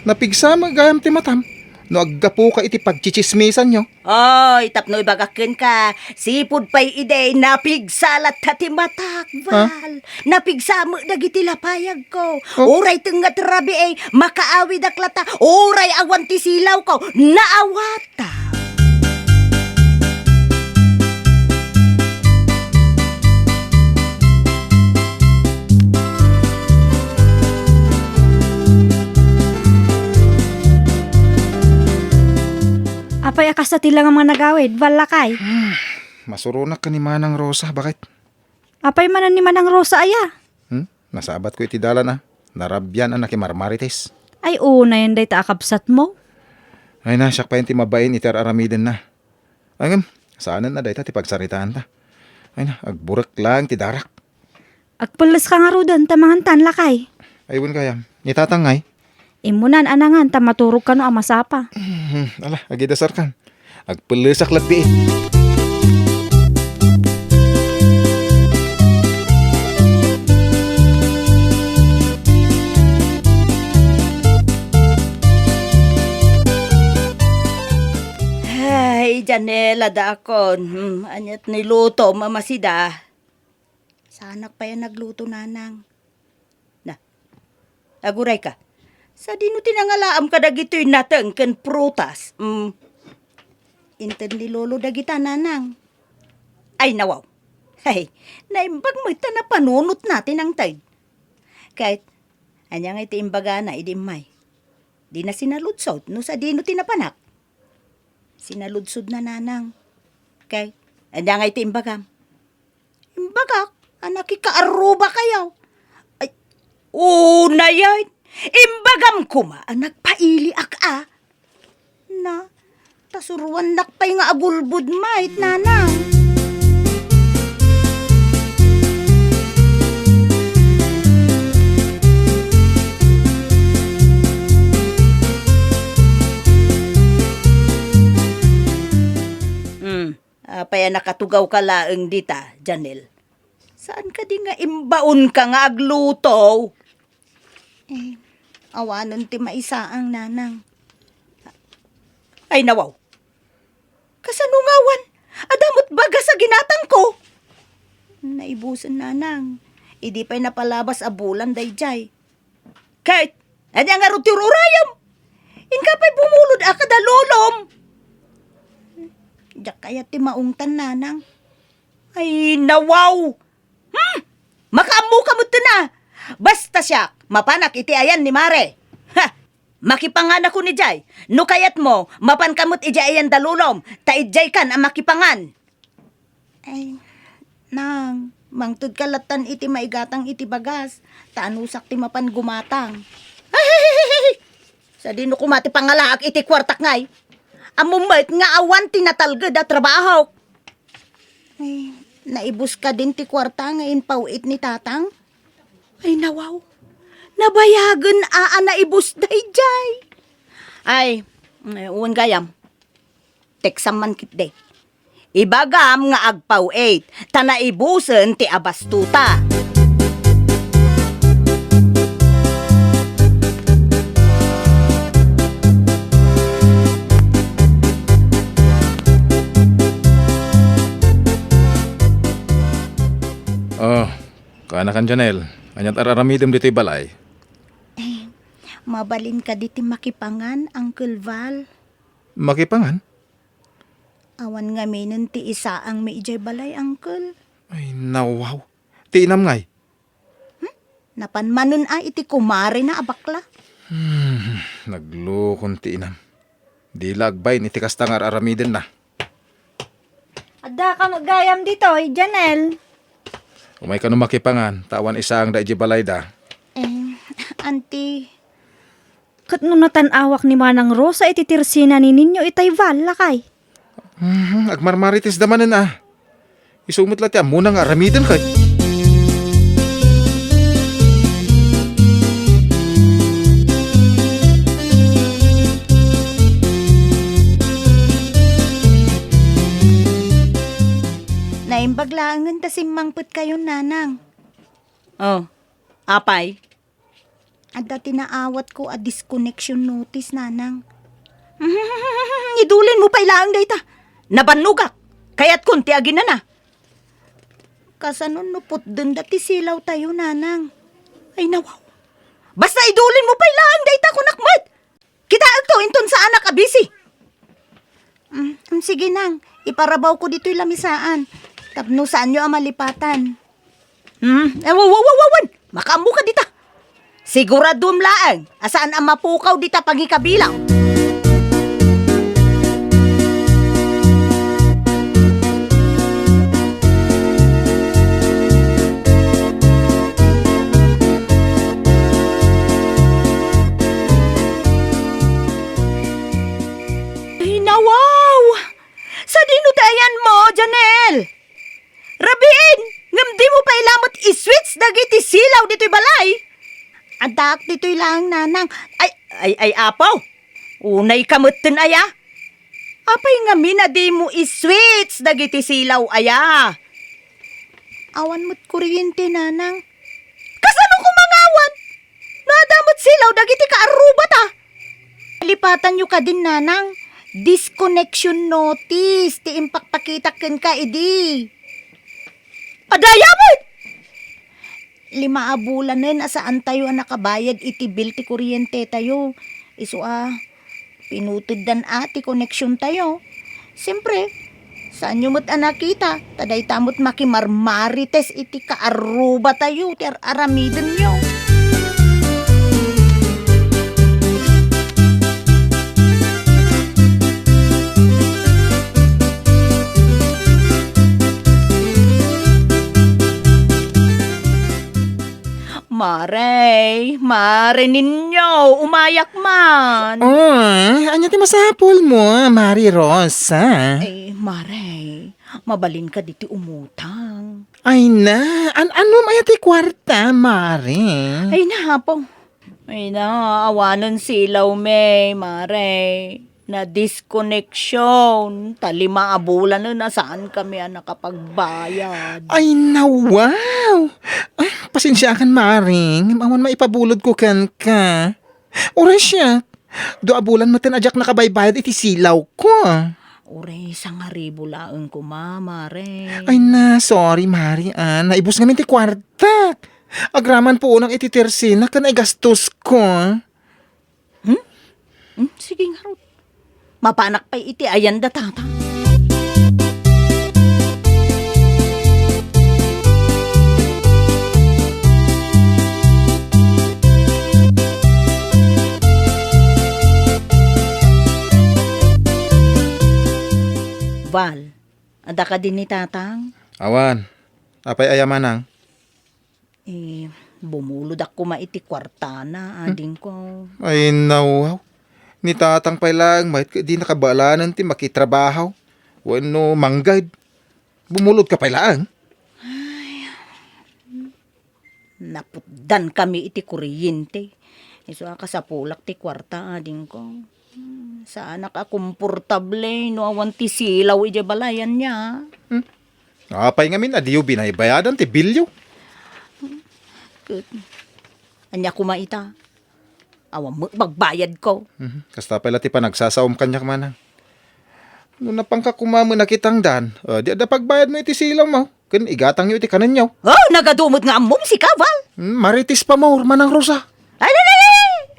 Napigsama gayam ti matam. No aggapo ka iti pagchichismisan nyo. Oy, tapno ibagakin ka. Sipod pa'y ide, napigsalat tati matak, Val. Napigsamo dagiti lapayag ko. Uray tengat rabi ay makaawi daklata. Uray awan ti silaw ko. Naawata. Apay akas sa tilang ang mga nagawid, balakay. Masurunak ka ni Manang Rosa. Bakit? Apay manan ni Manang Rosa aya. Nasabat ko iti dalan ah. Narabyan ang nakimarmarites. Ay una yan day taakabsat mo. Ay na, siyak pa yung timabayin iter aramiden na. Ay saanan na day ta ti pagsaritaan ta. Ay na, agburak lang ti darak. Agpulas ka nga rudan, tamangan lakay. Ayun kaya, nitatangay. Imunan anangan, tamaturog ka no amasapa. Ala, agidasar kan. Agpulisak labi eh. Ay, Janela dakon. Anyat niluto, mamasida. Sana pa yan nagluto, nanang. Na, aguray ka. Sa dino tinangalaam ka dagito'y nateng ken prutas. Inten ni lolo dagita, nanang. Ay, nawaw. Ay, naimbag mo ita na panunot natin ang tide. Kahit, anyang iti imbaga na idimay. Di na sinaludsod, no sa dino tinapanak. Sinaludsod na, nanang. Kay, anyang iti imbagam. Imbagak, anak ikaaruba kayaw. Ay, una yan. Imbagam kuma, anak paili ak na, tasuruan nakpay nga abulbud mait, nanang. Apaya nakatugaw ka laeng dita, Janel. Saan ka di nga imbaon ka nga agluto? Awanon ti maisaang, nanang. Ay, nawaw. Kasanungawan, adamot baga sa ginatang ko. Naibusan, nanang. Idi pa'y napalabas a bulan, dayjay. Kahit, adya nga rutirurayam. Inka pa'y bumulod akadalolom. Diyak kaya ti maungtan, nanang. Ay, nawaw. Makaamu ka mo na. Basta siya, mapanak iti ayan ni Mare. Ha! Makipangan ako ni Jay. No kayat mo, mapan kamot iti ayan dalulom. Taidjay kan ang makipangan. Ay, nang, mangtud kalatan iti maigatang iti bagas. Tanusak ti mapan gumatang. Ay! Sa dino kumati pangalaak iti kwartak ngay. Amumait nga awan tinatalgad at trabaho. Ay, naibus ka din ti kwarta ngayon pauit ni tatang. Ay, nawaw. Nabayagan naibus dayjay. Ay, uwan gayam. Teksam man kit day. Ibagam nga agpauit. Tanaibusen ti abastuta. Oh, kaanakan Janel. Anyat araramidem dito'y balay. Mabalin ka diti makipangan, Uncle Val. Makipangan? Awan nga minin ti isa ang may ijay balay, uncle. Ay, nawaw. Tinam ngay. Napanmanon iti kumare na abakla. Naglukon tinam. Di lagbay ni tikas tangar aramiden na. Adda ka magayam dito, Janel. Umay ka makipangan, tawan isang da balay da. Auntie, Kat no natanawak ni Manang Rosa iti tirsina ni ninyo itay lakay. Agmarmaritis damanan Isumot lang tiyan, muna nga aramiden kay. naimbaglaangan ta simangput kayo, nanang. Oh, apay? Adda tinaawat ko a disconnection notice, nanang. Idulin mo pa ilaang dayta. Nabanugak. Kaya't kunti agin na. Kasanon nupot dun dati silaw tayo, nanang. Ay nawaw. Basta idulin mo pa ilaang dayta kunakmat. Kita agto inton sa anak abisi. Sige nang, iparabaw ko dito'y lamisaan. Tapno saan nyo ang malipatan. Wawan! Makamu ka dita. Siguradum laang, asaan ang mapukaw dita pangikabilang. Ay, nawaw! Sa dinutayan mo, Janel! Rabin! Ngam di mo pa ilamot iswitch dagiti silaw dito'y balay! Adak dito'y lang, nanang. Ay, apaw! Unay kamutin, aya! Apay nga mina di mo iswitch dagiti silaw, aya! Awan mo't kuryente, nanang. Kasano kumangawan? Nadamot silaw dagiti kaarubat, Lipatan nyo ka din, nanang. Disconnection notice. Ti impakpakitakin ka, idi. Adaya mo! 5 abulanen asaan tayo ang nakabayad iti bill ti kuryente tayo. Iso pinutid dan ati connection tayo. Siyempre, saan nyo mo't nakita? Taday tamot makimarmarites iti kaaruba tayo. Ti aramiden nyo. Mare ninyo, umayak man. Anya ti masapol mo, Mari Rosa? Eh, Mare, mabalin ka diti umutang. Ay na, ano maya ti kwarta, Mari? Ay na, po. Ay na, awanan silaw, Mare. Na disconnection. 5 abulan na saan kami nakapagbayad. Ay na, wow! Ay, pasensya kan, Mari. Awan maipabulod ko kan ka. Oras siya. 2 abulan mo tinadyak nakabaybayad iti silaw ko. Ure, 1,000 laang ko, Mare. Ay na, sorry, Mari. Naibus ngamin ti kwarta. Agraman po unang iti tersina kan ay gastos ko. Sige nga, Ruth. Mapanak pa iti ayan da tata. Val, ada ka din ni tatang? Awan, apay ayamanang. Bumulod ako maiti kwartana, ading ko. Ay nawaw. Ni tatang pay lang, mahit ka di nakabalanan ti makitrabaho. Wano manggad. Bumulod ka pay lang. Naputdan kami iti kuryente. Iso ka sa pulak ti kwarta, ading ko. Sana ka komportable, no awan ti silaw iti balayan niya. Apay ngamin, adiyo binaybayadan ti bilyo. Anya kumaita. Awan mo, magbayad ko. Kasta pala ti panagsasaom kanya manang. Nung napangka kumamo nakitang dan, di ada pagbayad mo iti silaw mo. Kun igatang yo iti kanan nyo. Oh, nagadumot nga amom si Kaval. Maritis pa mo, Manang Rosa. Ay!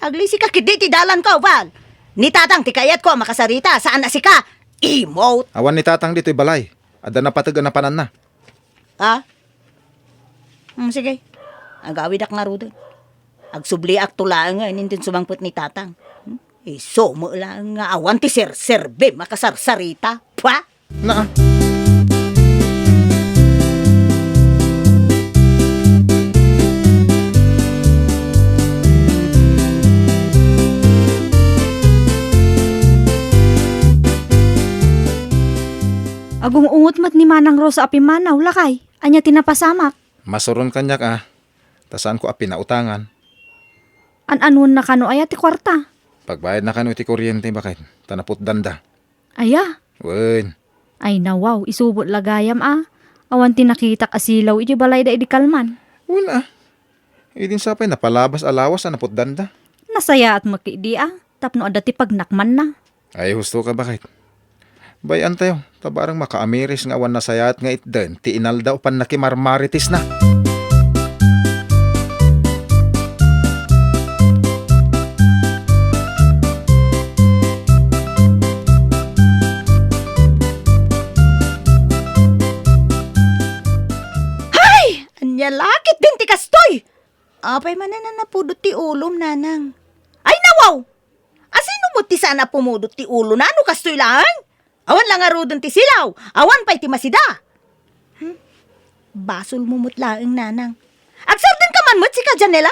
Agli si ka kidi ti dalan ko, Val. Ni tatang ti kayat ko makasarita. Saan na si ka? Emote. Awan ni tatang dito'y balay. Ada na patagan na panan na. Ha? Sige. Agawid ak nga ro doon. Agsubli ak tulaan nga inintin sumangpot ni tatang. So mo lang nga awan ti serbe makasarsarita. Pa? Na. Agong ungot mat ni Manang Rosa api manaw lakay. Anya tinapasamak. Masuron kanyak Tasan ko api na utangan. An-anon na kano aya ti kwarta. Pagbayad na kano iti kuryente bakit? Tanapot danda. Aya. Wen. Ay nawaw, isubot lagayam Awan tinakitak asilaw, iti balay da idi kalman. Wala. Idin sapay napalabas alawas na napot danda. Nasaya at makidi tapno ada ti pagnakman na. Ay husto ka bakit? Bayan tayo, tabarang makaamiris nga awan nasayat nga itden, ti inalda upan nakimarmaritis na. Anya lakit din ti kastoy. Apay man na napudot ti ulom, nanang. Ay nawaw! Asino mo ti sana pumudot ti ulo na ano kastoy lang? Awan lang arudon ti silaw. Awan pa'y ti masida. Basol mo mutlaang, nanang. Agsardan ka man mo't si ka, Janela.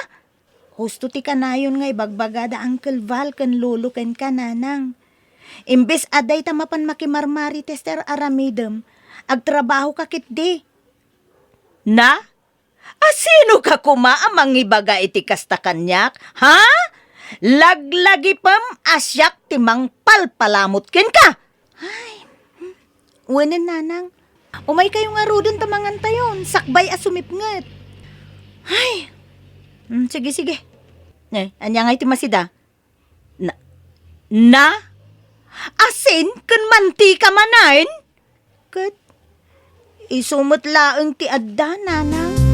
Husto ti kanayon nga ibagbagada Uncle Val kan lolo ken ka, nanang. Imbes aday tamapan makimarmari tester aramidem. Agtrabaho ka kitdi. Na? Asino ka kumaamang ibaga iti kasta kanyak? Ha? Laglagi pam asyak timang palpalamot ken ka. Ay, wanan nanang. Umay kayo nga rudon tamangan tayon. Sakbay asumipngat. Ay, sige. Anya nga iti masida. Na? Asin kun mantika manain? Kat, isumot laeng ti adda, nanang.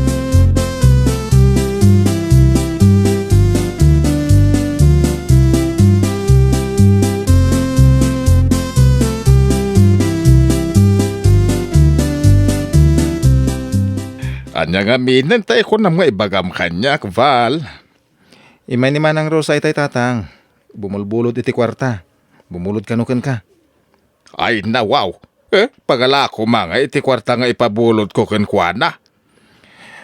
Anya nga minan tayo ko nam nga ibagam kanyak, Val. Imay ni Manang Rosa itay tatang. Bumulbulod iti kwarta. Bumulod kanukan ka. Ay nawaw. Pagala ko mga iti kwarta nga ipabulod ko kenkwana.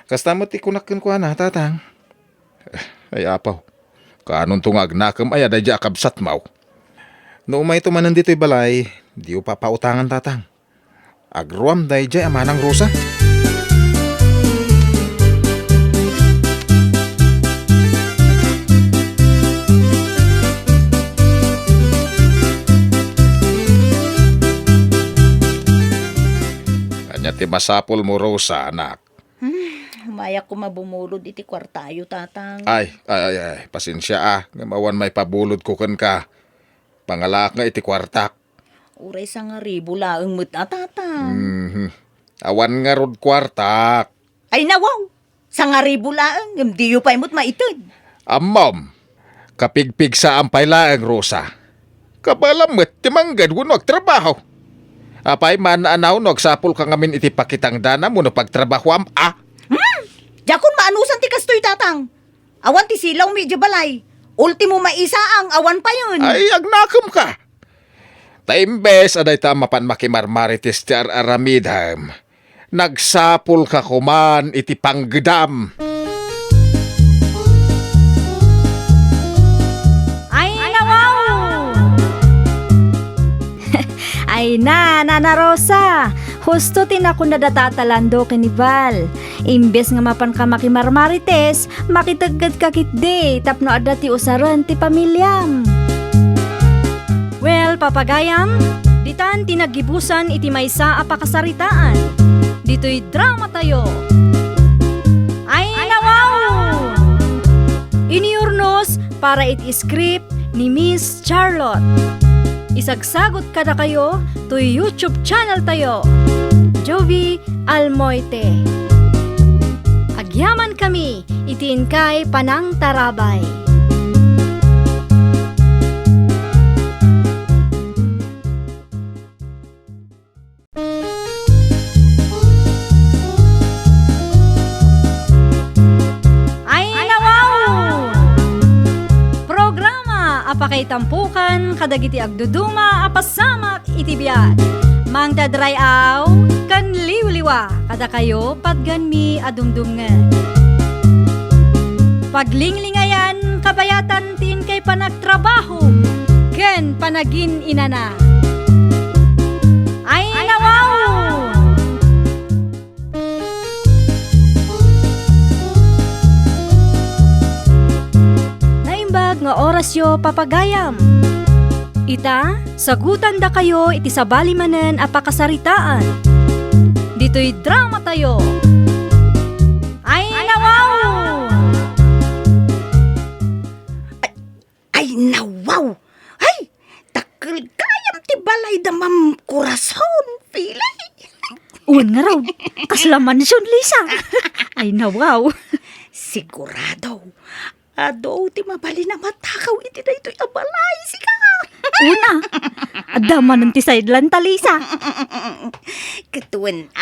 Kasta mo ti kunak kuana tatang. Ay apaw. Kanon tungag nakam ay adadya kabsat maw. No umay tumanan dito'y balay, di upapautangan tatang. Agruam day jay Manang Rosa. Ti masapol mo, Rosa, anak. Mayak ko mabumulod iti kwartayo, tatang. Ay, pasensya Nga mawan may pabulod ko ken ka. Pangalak nga iti kwartak. Uray sa nga ribo laeng mo't tatang. Awan nga rod kwartak. Ay nawaw! Sa nga ribo laeng, di yu pa'y mo't maitid. Amom, kapigpig sa ampay laeng, Rosa. Kabalamot, timanggad wano agtrabaho. Apay man anaw no agsapol ka ngamin iti pakitang dana mo no pagtrabaho Jakon maanusan ti kastoy, tatang. Awan ti silaw medyo balay. Ultimo maisa ang awan pa yun. Ay, agnakam ka. Taimbes aday tamapan makimarmaritis ti aramidham. Nagsapol ka kuman iti panggedam. Ay nawaw! Ay Nana Rosa, husto tinako na datatalando kinival. Imbes nga mapan ka makimarmarites, makitagad ka kitde, tapno adda ti usaran ti pamilyam. Well, papagayam, ditan tinagibusan iti maysa a pakasaritaan. Dito'y drama tayo. Ay nawaw! Iniurnos para iti script ni Miss Charlotte. Isagsagot kada kayo to YouTube channel tayo, Jovi Almoite. Agyaman kami, itiin kay Panang Tarabay. Sapay tampukan, kadagiti agduduma, apasamak, itibiyat. Mang dadrayaw, kan liwliwa, kada kayo, patgan mi adumdumngan. Paglinglingayan, kabayatan tin kay panagtrabaho, ken panagin inana. Ay nawaw! Naimbag nga orasyo papagayam. Ita, sagutan da kayo iti sabali manen apakasaritaan. Dito'y drama tayo. Ay nawaw! Ay, nawaw! Ay, takil kayam ti balay da mam kurason, pilay. Uwan nga raw, kasla mansyon, Lisa. Ay nawaw. Sigurado. Ado, ti mabali na matakaw iti na ito'y abalay, sika. Una, adaman ng ti sideline ta, Lisa. Katuan,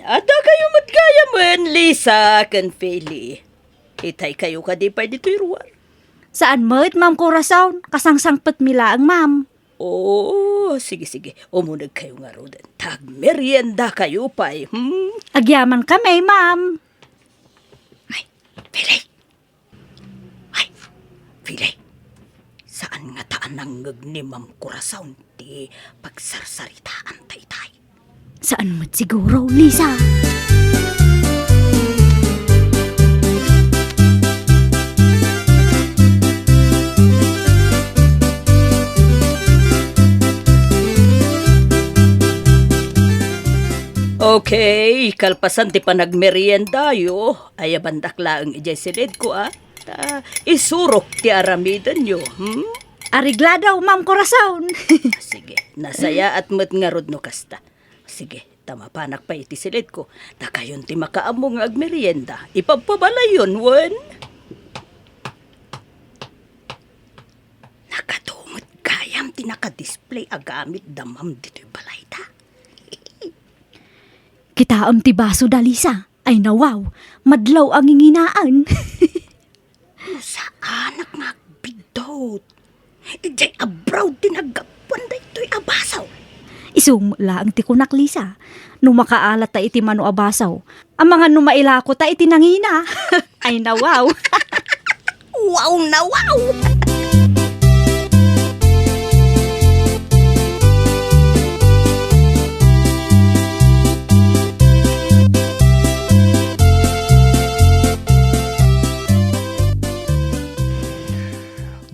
Ada kayo matgayaman, Lisa, kan Feli. Itay kayo ka di pa dito'y ruwan. Saan mo it, Ma'am Corazon? Kasangsangpet mila ang ma'am. Oh, sige. Umunag kayo nga ro din. Tagmerienda kayo pa'y. Agyaman kami, ma'am. Ay, Pilay. Saan nga taan ang ni Ma'am Corazon ti pagsarsaritaan tay-tay? Saan mo siguro, Lisa? Okay, kalpasan ti panagmerienda yo. Ay bandakla ang ijay silid ko isurok ti aramidan yo. Arigladaw, Ma'am Corazon. Sige, nasaya at mat nga rod no kasta. Sige, tamapanak pa iti silid ko. Nakayon ti makaamong agmerienda. Ipagpabalay yun, wan. Nakatumot gayam ti nakadisplay agamit damam dito'y balay ta. Kitaam ti baso da, Lisa. Ay nawaw, madlaw ang inginaan. Sa anak nga bidot. Ijay abroad tinagapuan da ito'y abasaw. Isumula ang tikunak, Lisa. Nung makaalat ta iti mano abasaw. Ang mga numailako ta iti nangina. Ay nawaw. Wow na wow!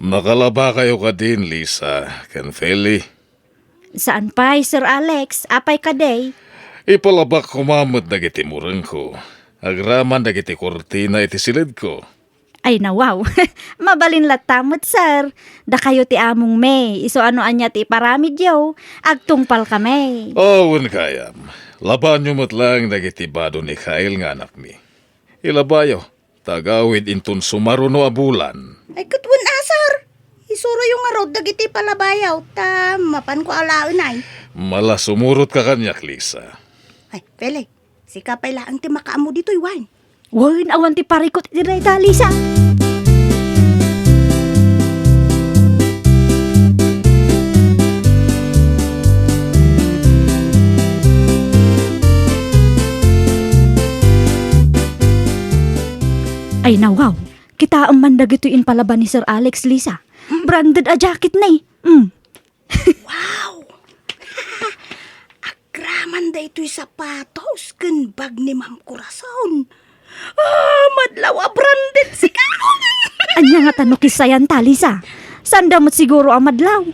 Nakalaba kayo ka din, Lisa, kan Feli. Saan pa, Sir Alex? Apay ka day? Ipalabak kumamot dagiti murang ko. Agraman dagiti kortina iti silid ko. Ay nawaw. Mabalin latamot, sir. Da kayo ti among may. Iso ano anya ti paramid yaw. Agtungpal kami. Owen kayam. Laban nyo matlang dagiti bado ni Kyle nga anak mi. Ilabayo, tagawid intun sumaro no abulan. Ay kutwan asar. Isuro yung arod dagiti palabayaw. Mapan ko alaon ay. Mala sumurot ka kanyak, Lisa. Ay, Pele. Sika pala ang ti makaamo dito'y wine. Wan, awan ti parikot iti reta, Lisa. Ay nawaw, kita ang mandagituin palaban ni Sir Alex, Lisa. Branded a jacket na eh. Wow! Agraman da ito'y sapatos kan bag ni Ma'am Corazon. Madlaw a branded si Karon. Anya nga tanokis sayan ta, Lisa. Saan damot siguro ang madlaw?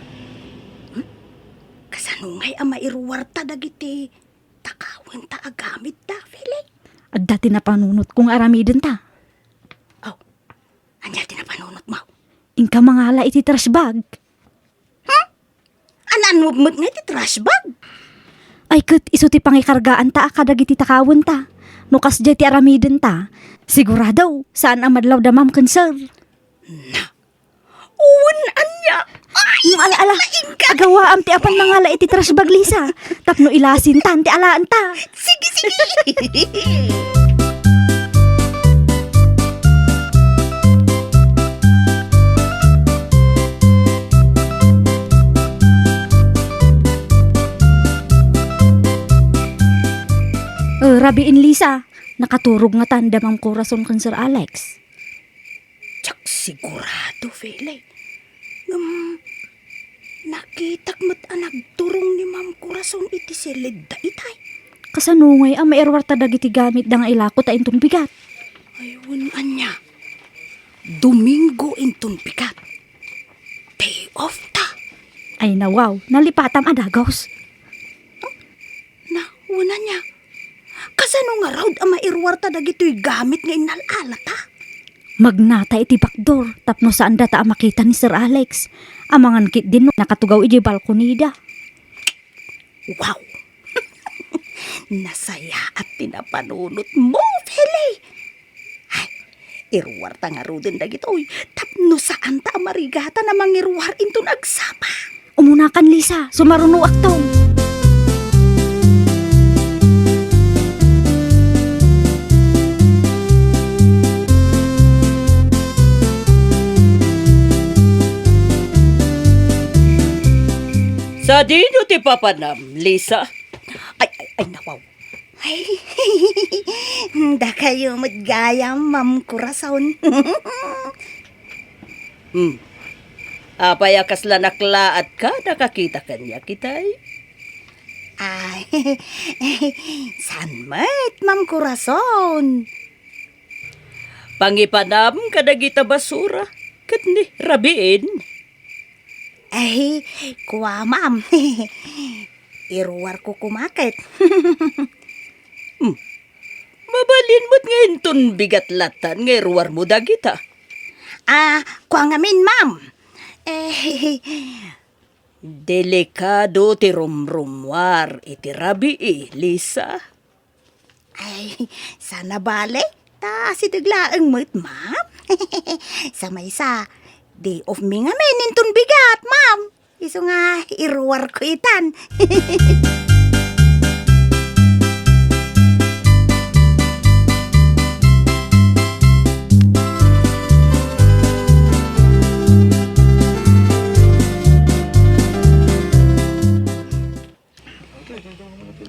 Kasanungay ang mairuwarta dagiti takawin ta agamit da, Fili. At dati na panunot kong aramidin ta. Anya tinapanunot mo? Inka mangala iti trash bag. Anan mo nga iti trash bag? Ay kat iso ti pangikargaan ta kadag iti takawin ta. Nukas jay ti aramidin ta. Sigurado, saan ang madlaw da ma'am sir? Uwan, anya. Ay, Ala, agawa am ti apan mangala iti trash bag, Lisa. Tapno ilasin ta, ti alaan ta. sige. Rabiin Lisa, nakaturog nga tanda mang kurason kan Sir Alex. Tsak sigurado, Fele. Nakitak mo't nagturong ni Ma'am Corazon iti silid da itay. Kasanungay ang mairwarta dagiti gamit da nga ilako ta intong bigat. Ayun, anya. Domingo intong bigat. Day off ta. Ay nawaw, nalipatam adagos. Na, una niya. Kasano nga raw ang mairwarta dagito'y gamit nga inalala ta? Magnata iti bakdor, tapno saan data ang makita ni Sir Alex. Amangan kit din nakatugaw iti balkonida. Wow! Nasaya at tinapanunot mo, Fele. Ay, irwarta nga raw din dagito'y tapno saan ta ang marigata na mangirwar into nagsapa. Umunakan Lisa, sumaruno aktong. Sa dino ti papanam, Lisa? Ay, nawaw. Ay, da kayo matgayam, Ma'am Corazon. Apay akas lanaklaat ka, nakakita kanya kitay? Ay, san mat, Ma'am Corazon? Pangipanam kadagita basura, kat ni rabiin. Ay, kuwa ma'am. Iruwar ko kumakit. Mabalin mo't ngayon ton bigat latan nga iruwar mo dagita. Kuwa ngamin ma'am. Delikado ti rumrumwar iti rabi Lisa. Ay, sana bale. Ta si daglaang mo't ma'am. Samay sa day of me nga men inton bigat, ma'am. Iso nga iruwar ko itan.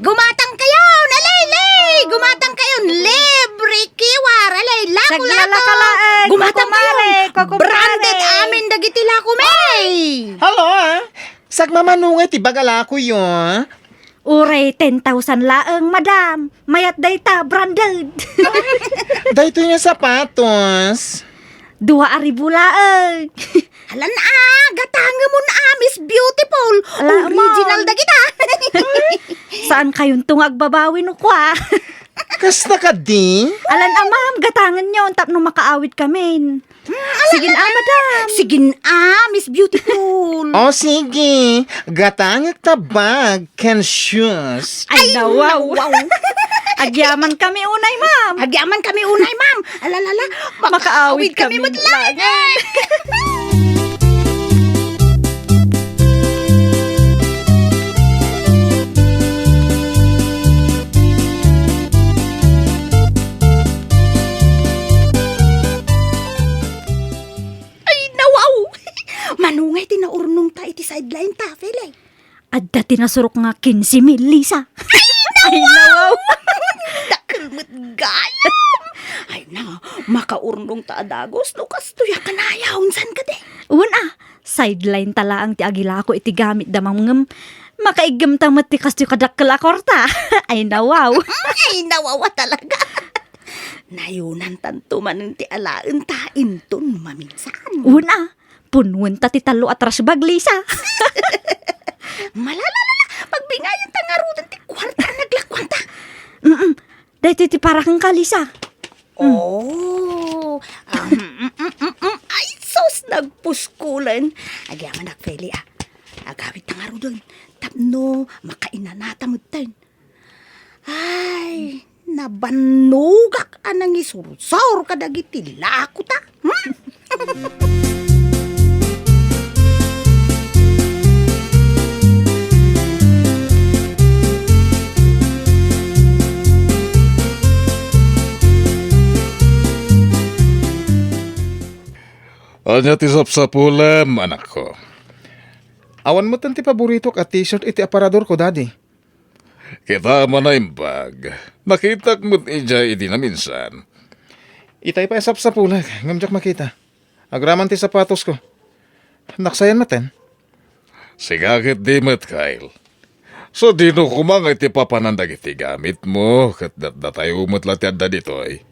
Gumatang kayo, nalaylay! Gumatang kayo, libre kiwar, alay, lako-lako! Gumatang kayo, branded amin dagiti lako, may! Halo, sagmamanungay ti bagala ko yun. Uray, 10,000 laeng, madam. Mayat dayta, branded. Dahito niya sapatos. 2,000 laeng. Halan gatanga mo na, Miss Beautiful. Ala, Original ma'am. dagita. Saan kayong tungag babawi no kwa? Kasta ka di? Alan ma'am, gatangan nyo, tap no makaawit kami. Sige na, madam. Sige Miss Beautiful. O sige, gatangit ta bag can shoes. Ay, nawaw. Agyaman kami unay, ma'am. Agyaman kami unay, ma'am. Alalala, Makaawit kami matlangan. Ay, nawaw. Manungay tinaurnong ta iti sideline ta, Fele. Adda tinasurok nga 15,000, Lisa. Ay, nawaw. Dakalmat gayam. Ay na, makaurnong ta adagos, lukas tuya kanayahon san ka de. Una, sideline tala ang ti agila ko iti gamit damang ngem. Makaigam tamat ti kasto kadakkel akorta. Ay, nawaw. Ay, nawawa talaga. Nayunan tanto man ti alaen ta inton maminsan. Una, punwen ta ti talo atras bag, Lisa. Malalala, pagbingayan ta nga rudan ti kwarta naglakwang ta. Dahito ti parakang ka, Lisa. Oh, ay sos nagpuskulan. Agyaman nagfeli agawit ta nga rudan. Tapno, makainanata mo tayo. Ay, nabanugak anang isursaur kadagiti lako ta. Anya ti sapsapulam, anak ko. Awan mo tanti paborito ka t-shirt iti aparador ko, daddy. Kita mo na imbag. Nakita mo't ija idi na minsan. Itay pa esap sa pulag. Ngamjak makita. Agraman ti sapatos ko. Naksayan maten. Sigakit di mat, Kyle. So dino kumangay ti papanandag iti gamit mo. Kat datay umot latyan da dito ay.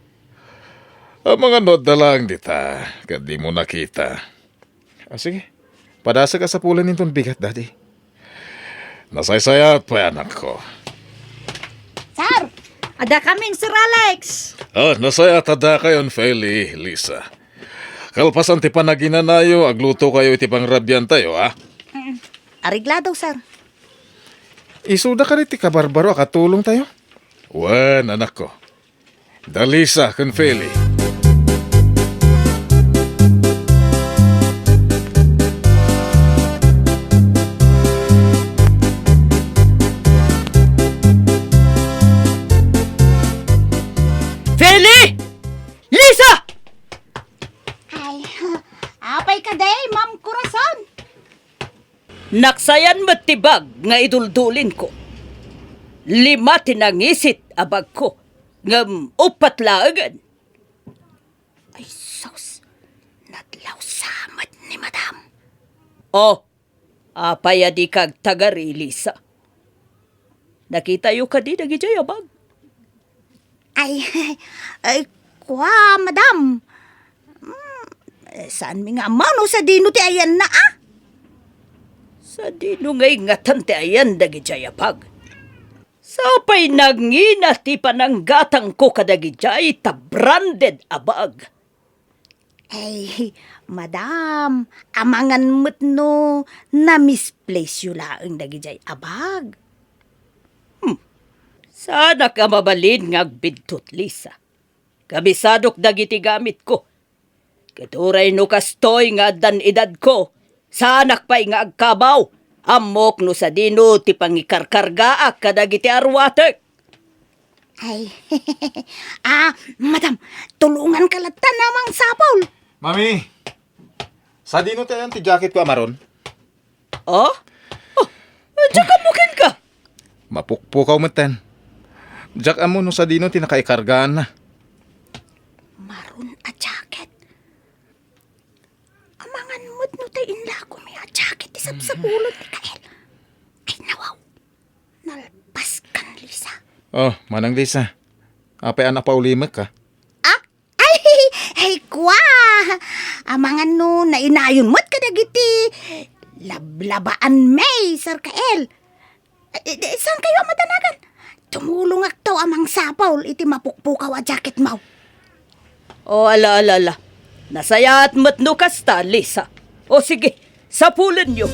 Ang mga nod na lang dita. Kat di mo nakita. Sige. Padasa ka sa pulan nitong bigat, daddy. Nasaysaya pa anak ko. Sir, ada kami, Sir Alex. Nasaya tada kayon, Feli, Lisa. Kalpasan ti panaginanayo, agluto kayo iti pangrabyan tayo, ha? Ariglado, sir. Isuda ka rin ti kabarbaro, katulong tayo? Wan, anak ko. Dalisa, kan Feli. Feli! Lisa! Ay, apay ka day, Ma'am Corazon. Naksayan matibag nga iduldulin ko. 5 tinangisit abag ko. Ngam 4 laagan. Ay, sus. Nadlaw samad ni madam. Oh, apay adi kag tagari, Lisa. Nakita yu ka di nagijay abag. Ay, kwa, madam. Saan mi nga mano sa dino ti ayan na, ah? Sa dino ngay ngatan ti ayan dagi jayapag. Sapay nangina ti pananggatang ko kadagi jay ta branded abag. Ay, madam, amangan mo't no na misplace yu laang dagi jay abag. Sana ka mabalin nga agbidtot, Lisa. Kabisadok dagiti gamit ko. Katuray no kastoy nga dan edad ko. Sanak pa'y nga agkabaw. Amok no sa dino ti pangikarkargaak kadagiti arwatek. Ay, madam, tulungan ka lata namang sapol. Mami, sa dino tayo ti jacket ko amaron? Oh? Tsaka mukin ka. Mapukpukaw matan. Jack amo no sa dino tinakaikargaan na. Maroon a jacket. Amangan mo't no tayo inla ko may a jacket isap sa pulot ni Kael. Ay nawaw. Nalpas kan, Lisa. Oh, manang Lisa. Apay anak pa ulimek ka. Ay kwa. Amangan no na inayon mo't kadagiti. Lablabaan may, Sir Kael. Saan kayo matanagan? Tumulong aktaw amang sapaw iti mapukpukaw a jacket mo. O ala. Nasayat matno kasta, Lisa. O sige, sapulan nyo.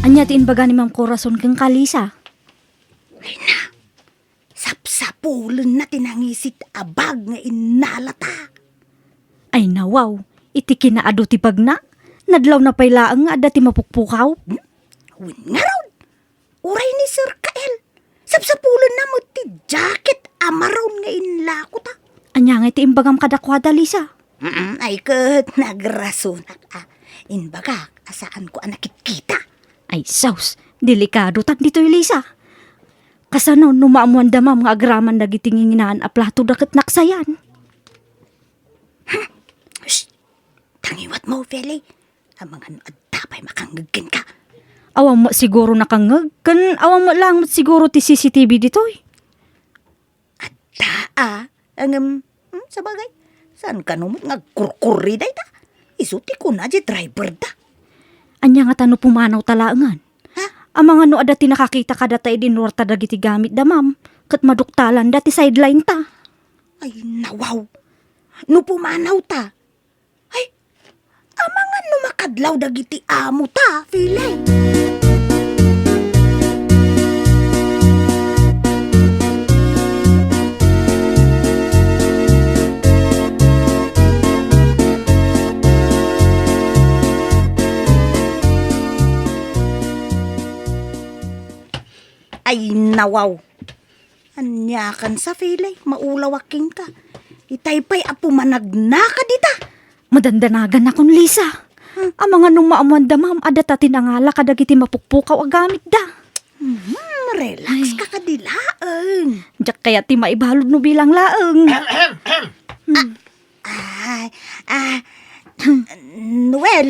Anya ti inbaga ni Ma'am Corazon kang kalisa. Sapsapulan na tinangisit abag nga inalata. Ay nawaw, iti kinaado ti pagna. Nadlaw na paylaang nga ada ti mapukpukaw. Win nga ron. Uray ni Sir Kael. Sapsapulan na mo ti jacket amaron nga inlako ta. Anya nga ti imbagam kadakwada, Lisa. Ay kat nagrasunak Inbaga, asaan ko anakit-kita. Ay saus, delikado tan dito'y Lisa. Kasano numaamuan damam nga agraman dagitinginginaan a plato daket naksayan. Shh! Tangiwat mo, Feli. Ang mga adapay makanggagin ka. Awang mo siguro nakangag, kan awang mo lang siguro ti CCTV dito'y. Sa bagay, saan ka numot nga kurkuri day ta? Isuti ko na di driver ta. Anya nga tano pumanaw talaangan. Ang mga no ada ti nakakita ka datay din norta dagiti gamit damam, kat maduktalan dati sideline ta. Ay, nawaw. No pumanaw ta. Ay, amangan no makadlaw dagiti amo ta, Feli. Ay, nawaw. Anya kan sa Feli, maulawaking ka. Itaypay apo managnaka dita. Madandanagan akong Lisa. Ang mga nung maamuan da ma'am, adat atin ang ala kadagiti mapukpukaw agamit da. Relax ka kadilaan. Diyak kaya ti maibalod no bilang laeng. Noel,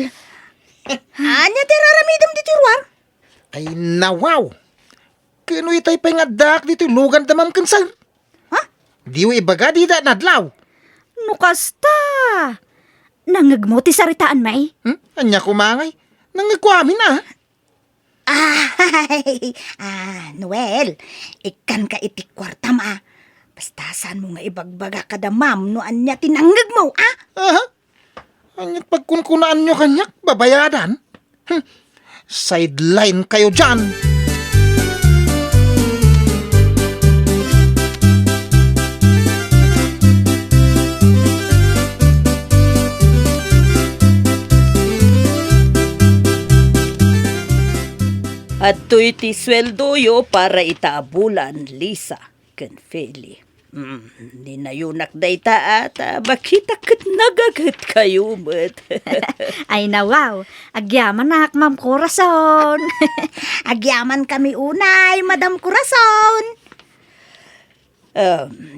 anya ti raramidam di turwar? Ay nawaw. Kano itay pa nga dak dito lugan damam kansar. Ha? Di wa ibaga di da nadlaw. No kasta. Nangagmo ti saritaan may. Anya kumangay. Nangagwamin na. Noel, ikan ka iti kwarta ma. Bastasan mo nga ibagbaga kada ma'am no anya tinanggag mo, ah? Aha. Anyat pagkunkunaan nyo kanyak, babayadan. Sideline kayo dyan. At to'y ti sweldo yo para itaabulan, Lisa, ken Feli. Ninayunak day ta at bakita kat nagagat kayo met. Ay na wow, agyaman na Ma'am Corazon. Agyaman kami unay, Madam Corazon.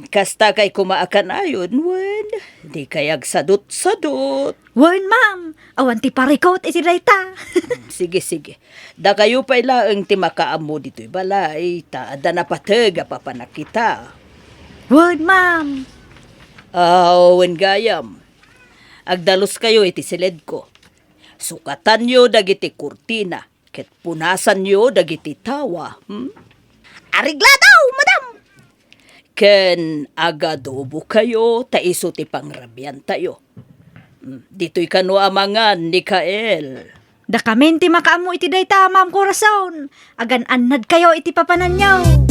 Kasta kay kumaakan ayon, wen. Di kayag sadot-sadot. Wen ma'am, awan ti parikot iti dayta. Sige, sige. Da kayo pa'y laeng ti makaamo dito'y balay. Taada na patega papanakita. Wen ma'am. Wen gayam. Agdalos kayo iti silid ko. Sukatan nyo dagiti kurtina. Ket punasan nyo dagiti tawa. Arigla daw, madam! Ken agadobo kayo, taiso ti pangrabyan tayo. Dito'y kano amangan ni Kael. Da kamen ti makaamo iti dayta Ma'am Corazon. Agan annad kayo iti papananyaw.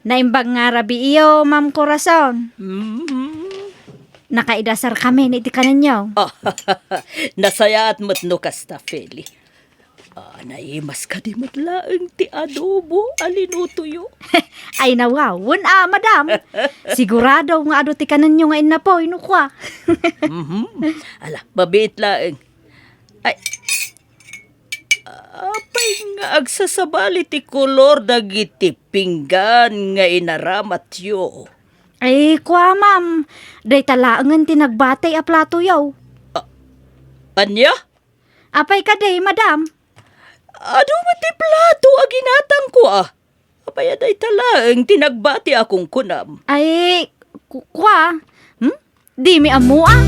Naimbang nga rabi iyo, Ma'am Corazon. Nakaidasar kami ni iti kananyaw. Nasaya at matno kasta, Feli. Naimas ka di matlaang ti adobo, alinutuyo. Ay na wow, madam. Sigurado nga ado ti kananyo nga inapoy, no kwa. Ala, mabit laeng. Ay, apay nga agsasabali ti kolor dagiti pinggan nga inaramat yo. Ay, kwa ma'am. Day talaangan tinagbatay a plato yaw. Anya? Apay ka day, madam. Ano ti plato aginatang ko ah? Apay aday talaang tinagbati akong kunam. Ay, kwa? Di mi amu ah.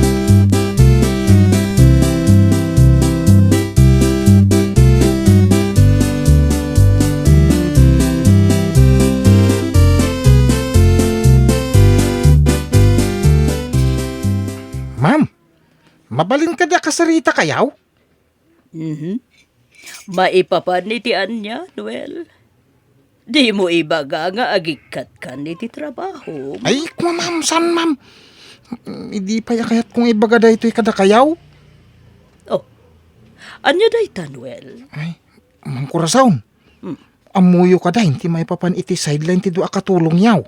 Ma'am, mabalin ka da kasarita kayaw? Maipapanitian niya, Noel. Di mo ibaga nga agikat ka ni ti trabaho. Ay, kuma ma'am, saan ma'am? Hindi pa yakayat kung ibaga da ito'y kada kayaw. Oh, anya day ta, Noel? Ay, Ma'am Corazon. Amuyo ka da, hindi may papan iti sideline ti doa katulong yaw.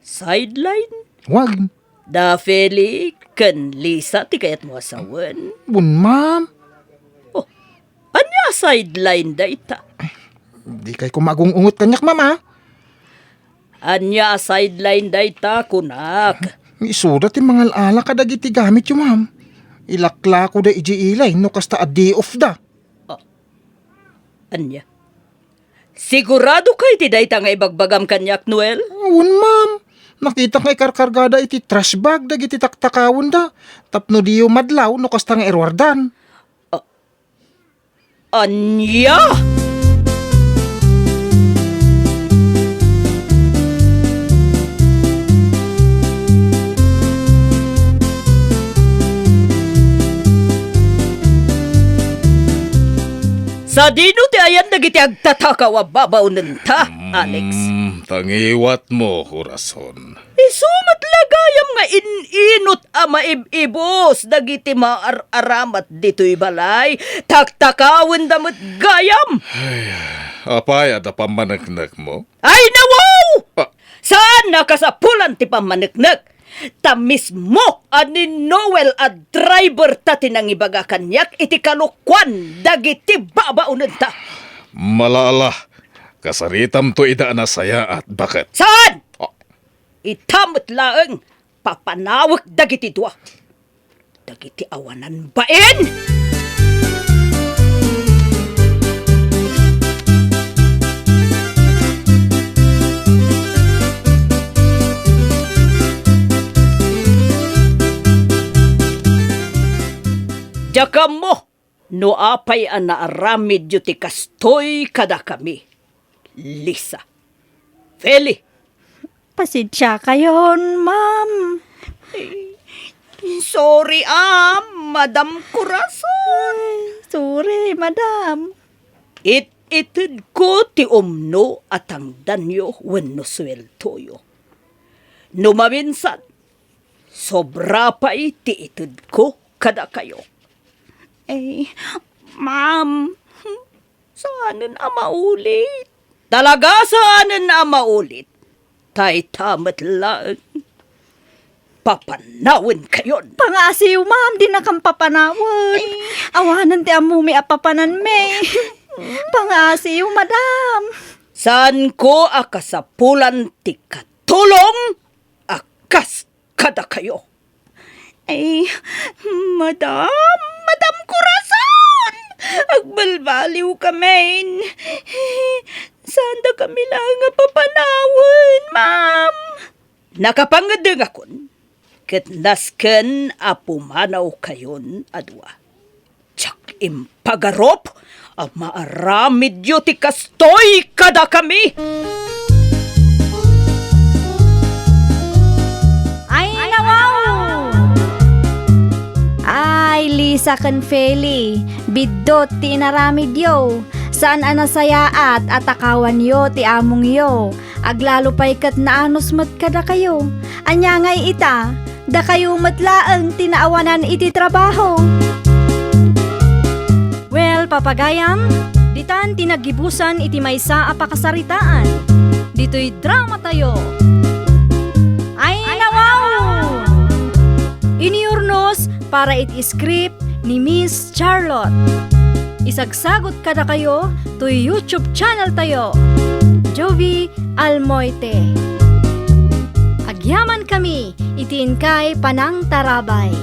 Sideline? Wag. Da Feli, kan Lisa, ti kayat mo asawan. Bun ma'am. Oh, anya sideline da ita? Di kay kumagungungot kanyak mama. Anya sideline da ita, kunak. Isuda ti mga ala ka dagiti gamit yung ma'am. Ilakla ko da iji ilay no kasta a day off da. Anya? Sigurado kay ti da ita nga ibagbagam kanyak, Noel? Awun ma'am. Nakita nga ikarkargada iti trash bag dagiti taktakawon da. Tapno diyo madlaw no kasta nga erwardan. Anya? Sa dino ti ayan dagiti agtatakaw a babaw ta, Alex. Tangiwat mo, Hurason. Isumat lagayam nga inot a maibibos dagiti aramat dito'y balay. Taktakawin damot gayam. Apay, ada pamanagnak mo? Ay nawaw! Ah. Saan nakasapulan ti pamanagnak? Ta mismo ani Noel a driver ta tinang ibaga kanyak iti kalukwan dagiti babaunan ta. Malala, kasaritam to ida na saya at bakit? Saan? Ah. Itamot laeng papanawag dagiti dua. Dagiti awanan baen. Jakam mo, no apay ang naaramid yu ti kastoy kada kami. Lisa. Feli. Pasensya kayon, ma'am. Sorry, Madam Corazon. Sorry, madam. Itid ko ti umno at ang danyo wenno sweltoyo. No maminsan, sobra pa iti itid ko kada kayo. Ma'am, saanan na maulit? Talaga saanan na maulit? Tay tamat lang. Papanawin kayon. Pangasiw, ma'am, di na kang papanawon. Awanan ti amumi apapanan me. Pangasiw, madam. Saan ko akasapulan ti katulong? Akas kada kayo. Madam Corazon! Agbalbaliw kami. Saan da kami lang nga papanawin, ma'am? Nakapangadeng akon. Kitnasken a pumanaw kayon adwa. Tsak impagarop a maaramid yu ti kastoy kada kami. Ay, nawaw! Ay, Lisa kan Feli. Bidot ti inaramid yo. Saan anasayaat at akawan yo ti among yo. Aglalo pa'y kat naanos mat kada kayo. Anya ngay ita, da kayo matlaang tinaawanan iti trabaho. Well, papagayam, ditan tinagibusan iti maysa a pakasaritaan. Dito'y drama tayo. Ay, nawaw! Iniurnos para iti script ni Miss Charlotte. Isagsagot kada kayo to YouTube channel tayo. Jovi Almoite. Agyaman kami, itiin kay Panang Tarabay.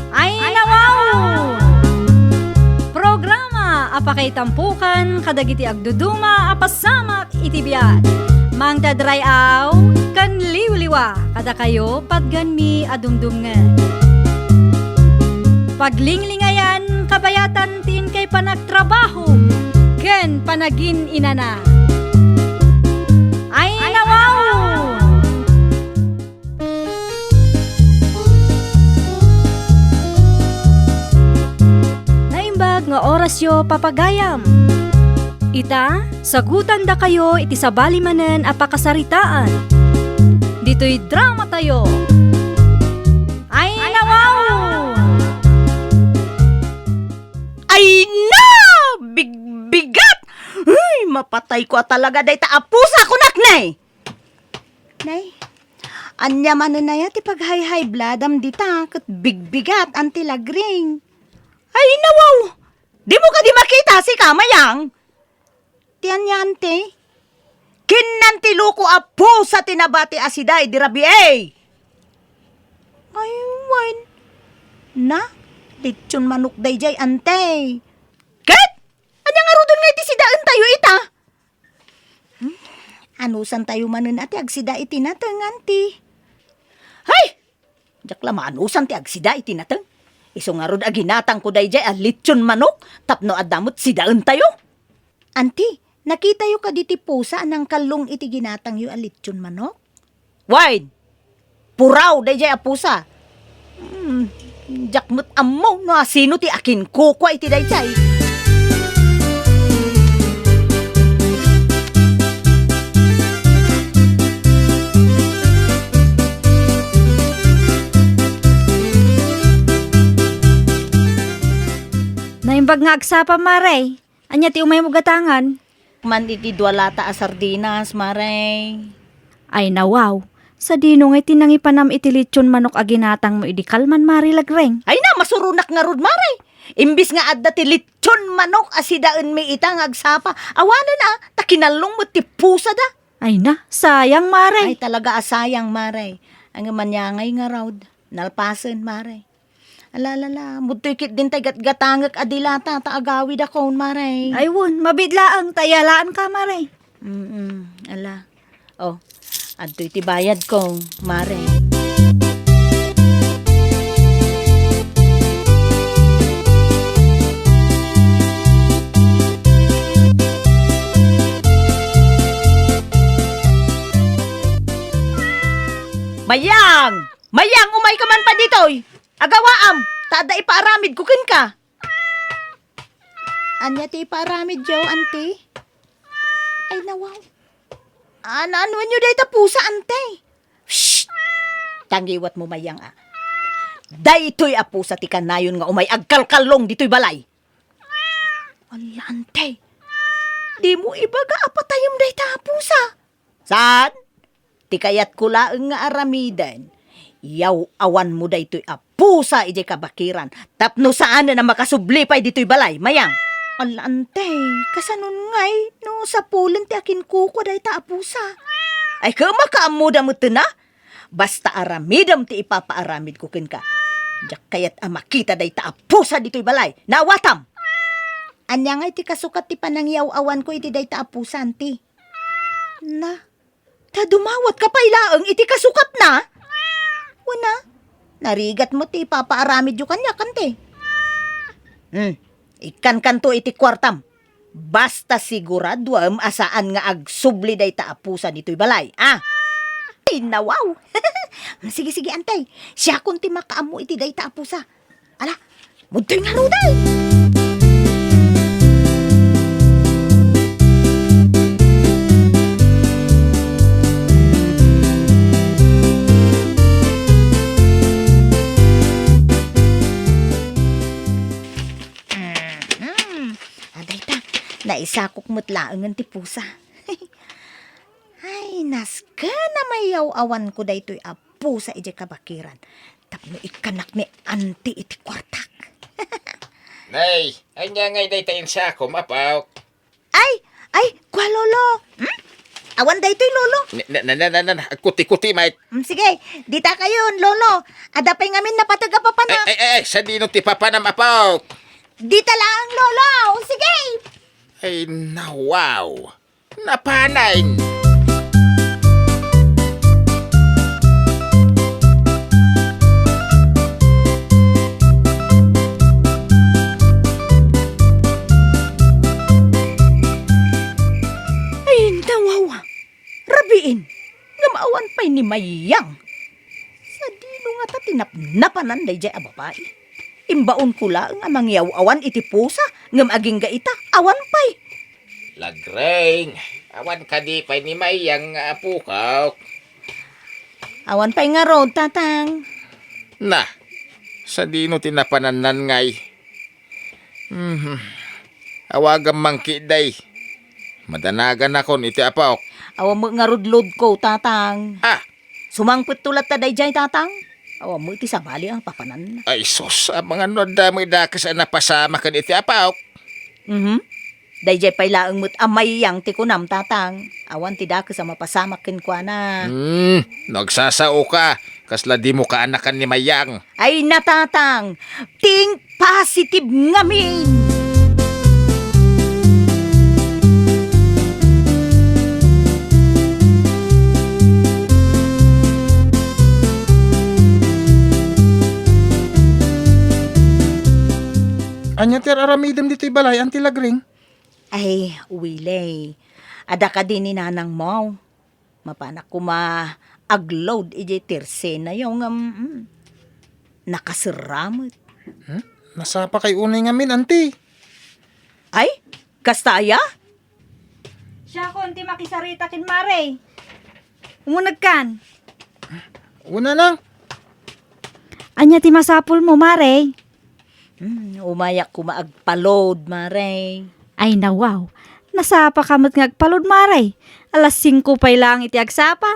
Ay, nawaw! Programa apakay tampukan kadagiti agduduma apasamak itibiyat. Mang tadrayaw kan liwliwa kada kayo padganmi adumdumngan. Paglinglingayan kabayatan tin kay panagtrabaho ken panagin inana. Ay, nawaw! Naimbag nga orasyo papagayam. Ita, sagutan da kayo iti sabalimanen a pakasaritaan. Dito'y drama tayo. Ay, nawaw! Ay na! Bigat! Ay, mapatay ko talaga day taapusa ko naknay! Nay, anya man na ya ti paghay-hay bladam dita kat bigbigat anti lagring. Ay, nawaw! Di mo ka di makita si kamayang? Tiyan niya, ante. Kinanti luko apo sa tinabati asiday di rabi ay. Ay, wan. Na, litsyon manok day jay, ante. Kat? Anya nga rudon nga iti sidaan tayo ita? Anusan tayo manun ati agsida iti natang, ante. Hay! Jakla maanusan ti agsida iti natang. Iso nga rod aginatang ko day jay a litsyon manok tapno adamot sidaan tayo. Ante, nakita yu ka diti pusa nang kalong iti ginatang yu a litsyon manok? Wide! puraw dayjay apusa. Jakmut ammo no sino ti akin kukwa iti dayjay. Naimbag nga agsapa, Maray. Anya ti umay mo gatangan. Man iti dualata a sardinas, maray. Ay nawaw. Sa dino nga tinangi panam iti lechon manok aginatang mo idi kalman, Mari lagreng. Ay na, masurunak nga rod, maray. Imbis nga adda ti lechon manok asidaan mi itang agsapa. Awanan na, takinalong mo ti pusa da. Ay na, sayang, Ay Maray. talaga asayang, maray. Ang manyangay nga raud. Nalpasan, maray. Alalala, mutoy kit din tay gatgatangak adilata taagawid ako, maray. Ay won, mabidlaang tayalaan ka, Maray. Ala. Oh, adto'y ti bayad ko, maray. Mayang! Mayang, umay ka man pa ditoy! Agawaam! Tada ipaaramid kukin ka! Anya ti ipaaramid, Joe, ante? Ay, nawaw. Ano nyo day tapusa, ante? Shh! Tangiwat mo, Mayang, ah. Daytoy apusa ti kanayon nga umay agkalkalong ditoy balay. Ala, ante. Di mo ibaga apatayom day tapusa. Saan? Ti kayat kulaeng nga aramidan. Yaw awan mo daytoy apusa ije kabakiran. Tapno saan na makasubli pa ditoy balay, Mayang. Ala, ante. Kasanon ngay, no sa pulen ti akin kuko day ta apusa. Ay, kamakaamuda mo na. Basta aramidam ti ipapaaramid kukin ka. Diyak kayat makita day ta apusa ditoy balay. Nawatam! Anya ngay ti kasukat ti panangyaw awan ko iti day ta apusa, ante. Na, ta dumawat ka pa ilaang iti kasukat na. Una, narigat mo ti papaaramid yu kanya, kante. Ikan kanto iti kwartam. Basta sigurado asaan nga agsubli day ta apusa dito'y balay. Ah! Ay, nawaw! Sige, antay. Siya kung ti makaamu iti day ta apusa. Ala, mudoy nga ruday! Naisakok mo't laang ti pusa. Ay, naska na mayaw awan ko daytoy apu sa ije kabakiran. Tapno ikanak ni anti iti kwartak. Nay, anya ngay day tayin siya ako, mapaw. Ay, kwa lolo. Awan daytoy lolo. Kuti-kuti, mate. Sige, dita kayon lolo. Ada pa'y ngamin napataga pa na. Ay, sa dinong ti papa na mapaw. Dita lang lolo. Sige. Ay, nawaw. Napanain. Ay, nawawa. Rabiin. Nga maawan pa'y ni Mayang. Sa dino nga ta tinapnapanan day jay ababay. Imbaon ko lang nga mangyaw-awan iti pusa. Ngam aging gaita, awan pa'y. Lagreng. Awan ka di pa ni Mayang apukaw. Awan pa'y nga road, tatang. Na, sa dino tinapananan ngay. Awagang mangkiday. Madanagan ako iti apaw. Awan mo nga road ko, tatang. Ah, Sumangpit tulat ta day jay, tatang. Awan mo iti sabali ang papanan. ay sus, mga noda mo idakas na napasama ka iti apaw. Dayjay pay laeng mo't amayang ti kunam, tatang. Awan ti dako sa mapasamakin kwa na. Nagsasao ka. Kasla di mo kaanakan ni Mayang. Ay natatang, think positive ngamin. Anya ti aramidem dito'y balay, anti Lagreng. Ay, Willie, ada ka din ni nanang mo. Mapanak ko agload iti terse na yung nakasiramot. Nasapa kay unay ngamin, anti. Ay, kastaya? Siya ko, hindi makisarita kin Maray. Umunag kan. Una nang. Anya ti masapul mo, Maray. Umayak ko maagpalod, Maray. Ay nawaw, nasapa kamot nga agpalod, Maray. Alas 5 pa'y lang iti agsapa.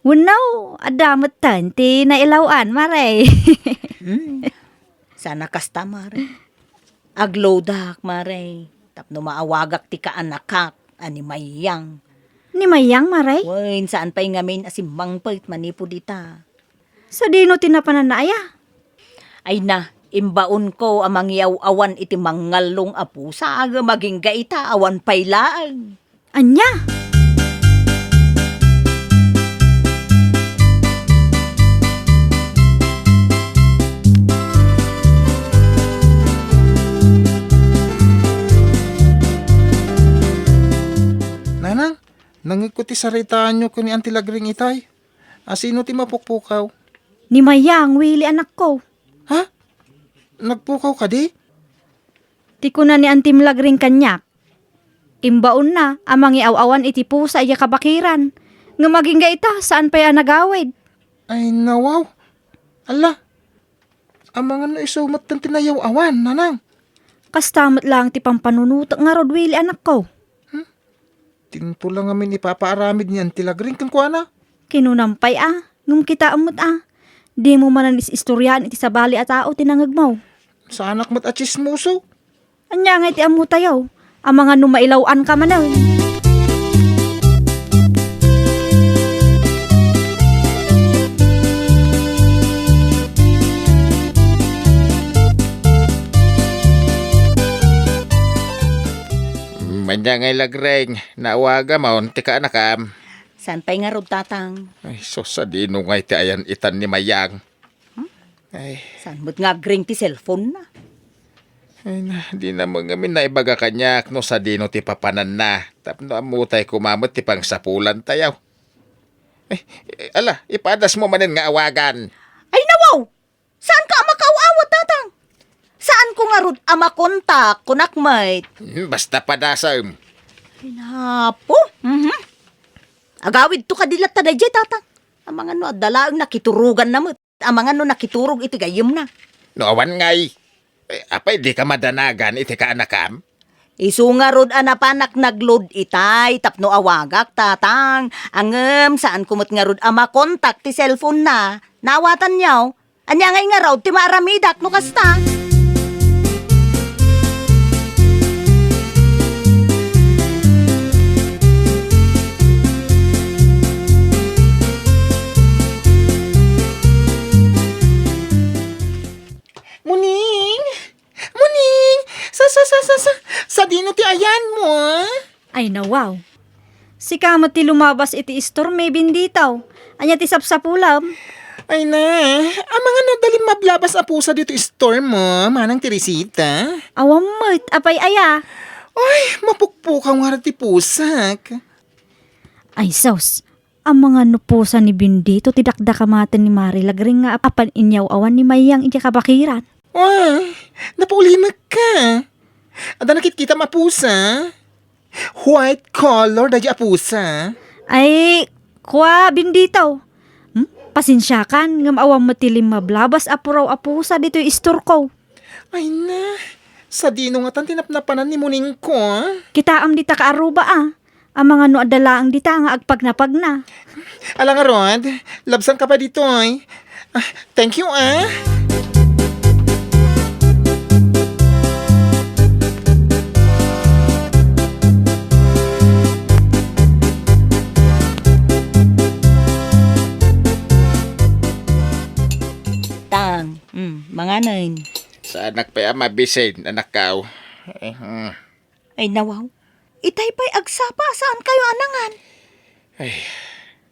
Unaw, adamot tan, ti nailawan, Maray. Sana kasta, Maray. Aglodak, Maray. Tapno maawagak ti kaanakak, ani mayang. Ni Mayang, Maray. Wen, saan pa'y ngamin asimbang pait manipo dita. Sa dino tinapanan na aya. Ay na, imbaon ko amang awan iti mangalong apo sa aga maging gaita awan pailaan. Anya? Nanang, nangikuti sa ritaan nyo ko ni Auntie Lagring itay. Asino ti mapukpukaw? Ni Mayang, Willie anak ko. Ha? Nagpukaw ka di? Ti ko na ni Antim Lagring kanyak. Imbaon na, amang iaw-awan iti pusa iya kabakiran. Nga maging gaita, saan pa yan nagawid? Ay, nawaw. Ala, ang mga no isumat ng tinayaw awan, nanang. Kastamot lang ti pampanunutok nga rod, Willie anak ko. Tinto lang amin ipapaaramid niyan tilagring kan kuana. Kinunampay ngum kita amot Di mo manan istoryan iti sabali at tao tinangag mo. Sa anak mo't at chismoso. Anya nga iti amu tayo, ang mga numailawan ka manaw. Manya ngay lagreng, naawaga maon, tika anakam. Saan pa'y nga rod tatang? Ay, so sa dino ngay ti ayan itan ni Mayang. Ay, Saan mo't nga gring ti cellphone na? ay na, di na mo ngamin na ibaga kanyak no sa dino ti papanan na. Tapno amutay kumamot ti pang sapulan tayaw. Ay, ala, ipadas mo manin nga awagan. Ay nawaw! Saan ka makawawat tatang? Saan ko nga rod amakontak kunakmait? Basta padasam. Ay napo. Agawid to kadilat ta dayjay tatang. Ang mga no adalaang nakiturugan na mo't. Ang mga no nakiturog iti gayem na. No awan ngay. Apay di ka madanagan iti ka anakam. Isu nga rod anapanak nagload itay tapno awagak tatang. Angem saan kumot nga rod amakontak ti cellphone na. Nawatan niyaw. Anya ngay nga raw ti maaramidak no kasta. Muning! Muning! Sa dino ti ayan mo, Ay nawaw. Si kamot ti lumabas iti store may binditaw. Anya ti sapsapulam. Ay na, ang mga nadaling mablabas a pusa dito store mo, manang Teresita. Awamot, apay aya. Ay, mapukpukaw nga ti pusak. Ay sos, ang mga nupusan ni Bindito tidakdakamatan ni Mari Lagring nga apan inyaw awan ni Mayang iti kabakiran. Ay, napaulimag ka. Ada nakikita mapusa. White color da apusa. Ay, kwa Bindito. Pasensyakan, ngam awang matilim mablabas apuraw apusa dito yung store ko. Ay na, sa dino nga tan tinapnapanan ni Muning ko. Kita am dita ka aruba Ang mga no adalaang dita nga agpagnapag na. Ala nga Rod, labsan ka pa dito ay. Thank you Tang, mga nain. Sa anak pa mabisin, anak kaw. Ay nawaw. Itay pa'y agsapa, saan kayo anangan?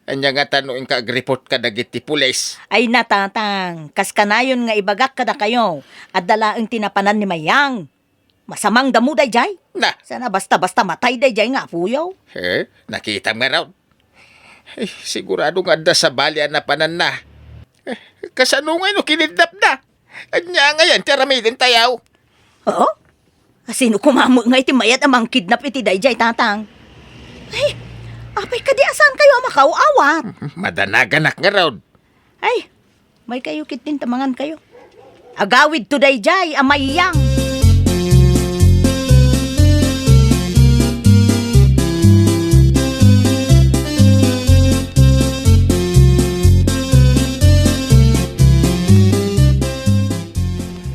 Anya nga tanuin ka agripot ka dagiti pulis. Ay natatang, kas kanayon nga ibagak kada kayo, at dalaang tinapanan ni Mayang. Masamang damo dayjay. Na, Sana basta-basta matay dayjay nga puyaw. nakita mo nga raw. Sigurado nga da sa balya na panan na. Kasanungay no kinidnap na. Anya nga yan, tiramidin tayaw. Oo? Sino kumamo nga iti mayat amang kidnap iti dayjay tatang? Ay, apay ka di asan kayo makauawat? Madanaganak nga raw. Ay, may kayo kitin tamangan kayo. Agawid to dayjay amayang.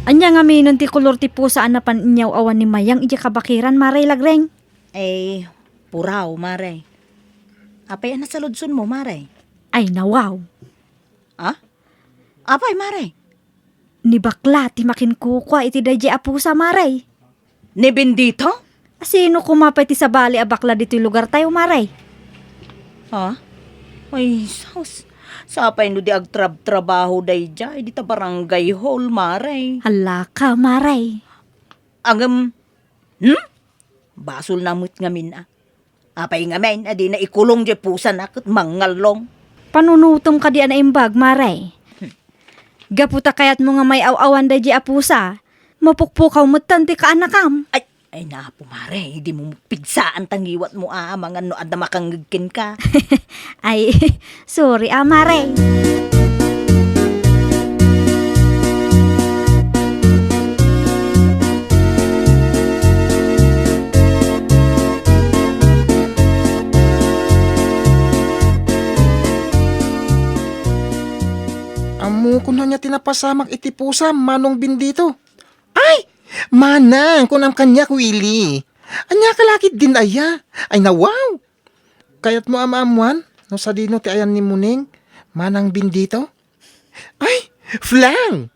Anya nga minon ti kulor ti pusa anapan inyaw awan ni Mayang iti kabakiran Maray Lagreng. Eh, puraw, Maray. Apay na sa ludson mo, Maray? Ay nawaw. Ha? Apay, Maray? Ni bakla ti makinkukwa iti dayjay a pusa Maray. Ni Bendito? Sino kumapay ti sa bali a bakla dito lugar tayo Maray? Ha? Ay, sapay no di agtrab-trabaho dayjay, di ta barangay hall, Maray. Hala ka Maray. Angam, basol namut ngamin ah. Apay ngamin, adi na ikulong di pusa na kat mangalong. Panunutom ka di na imbag Maray. Gaputa kayat mo nga may aw-awan dayjay a pusa. Mapukpukaw mo tanti ka anakam. Ay na po, Maray, di mo pigsaan tangiwat mo mga no adda makangagkin ka. Ay, sorry Maray. Amo ko na niya tinapasamak iti pusa, Manong Bendito. Ay! Manang, kunam kanya Willie. Anya kalakit din aya. Ay nawaw. Kayat mo amaamuan, no sa dino ti ayan ni Muning, Manang Bendito. Ay, flang!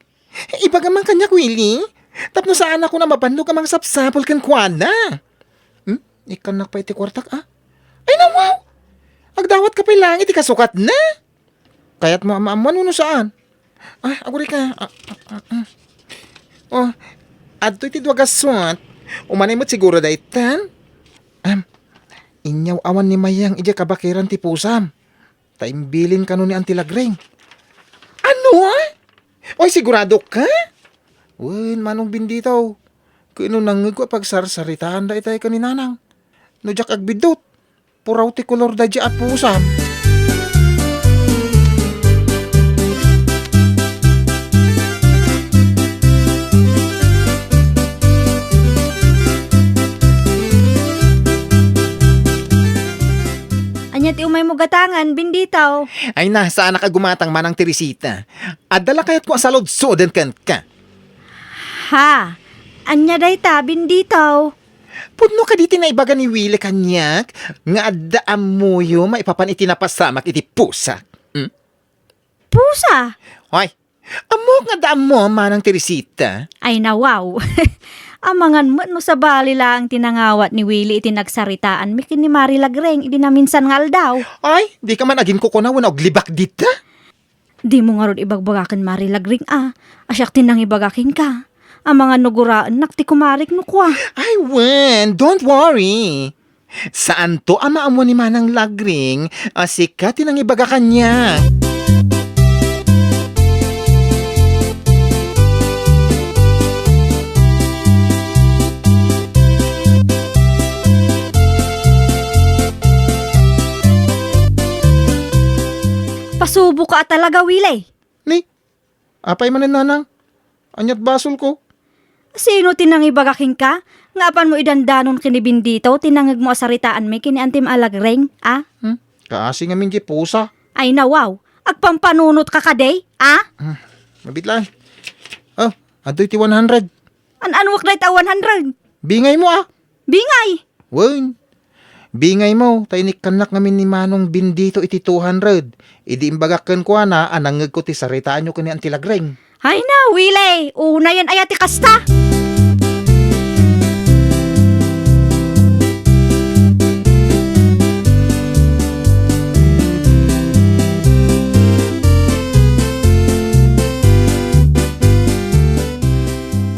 Iba gamang kanya Willie. Tapno saan ako na mabandog amang sapsapol kan kuana. Ikanak pa iti kwartak Ay nawaw! Agdawat ka pa lang iti kasukat na. Kayat mo amaamuan uno saan. Ay, aguri ka. Oh, adto iti dwagaswat. Umanay mo't siguro daytan. Inyaw awan ni Mayang ija kabakiran ti pusam. Taimbilin ka no ni Auntie Lagreng. Ano Oy, sigurado ka? Wen, Manong Bendito. Kano nangag ko pagsarsaritaan da itay ka ni Nanang. No jak agbidot. Puraw ti kolor da at pusam. Anya ti umay mo gatangan, Bendito. Ay na, saan ka gumatang Manang Teresita? Adala kayat ko asalod soden kan ka. Ha? Anya dayta, Bendito. Pudno ka diti na ibaga ni Willie kanyak, nga addaam mo yo maipapan iti napasamak iti pusa. Pusa? Hoy, amo nga daam mo, Manang Teresita. Ay nawaw. Amangan mo no sa bali lang tinangawat ni Willie iti nagsaritaan mikin ni Mari Lagreng iti na minsan ngal daw. Ay, di ka man agin ko kunawan og libak dita. Di mo nga ron ibagbagakan Mari Lagreng asyak tinang ibagakin ka. Ang mga nuguraan nakti kumarik no kwa. Ay, wen, don't worry. Saan to ama amo ni Manang Lagring, asika tinang ibaga kanya. Pasubo ka talaga, Willie. Ni, apay man Nanang, anyat basol ko. Sino tinang ibagakin ka? Ngapan mo idandanon kini Bendito, tinangag mo asaritaan mi kini Antim Alagreng, Kaasi nga mingi pusa. Ay nawaw, agpampanunot ka kaday, Mabitlan. Oh, adoy ti 100. Anwak na ita 100. Bingay mo Bingay! Wen. Bingay mo, tainik kanak ngamin ni Manong Bendito iti 200. Idi imbagakan ko anangag ko ti saritaan nyo kani Auntie Lagreng. Ay na, Willie, una yan ay ati kasta.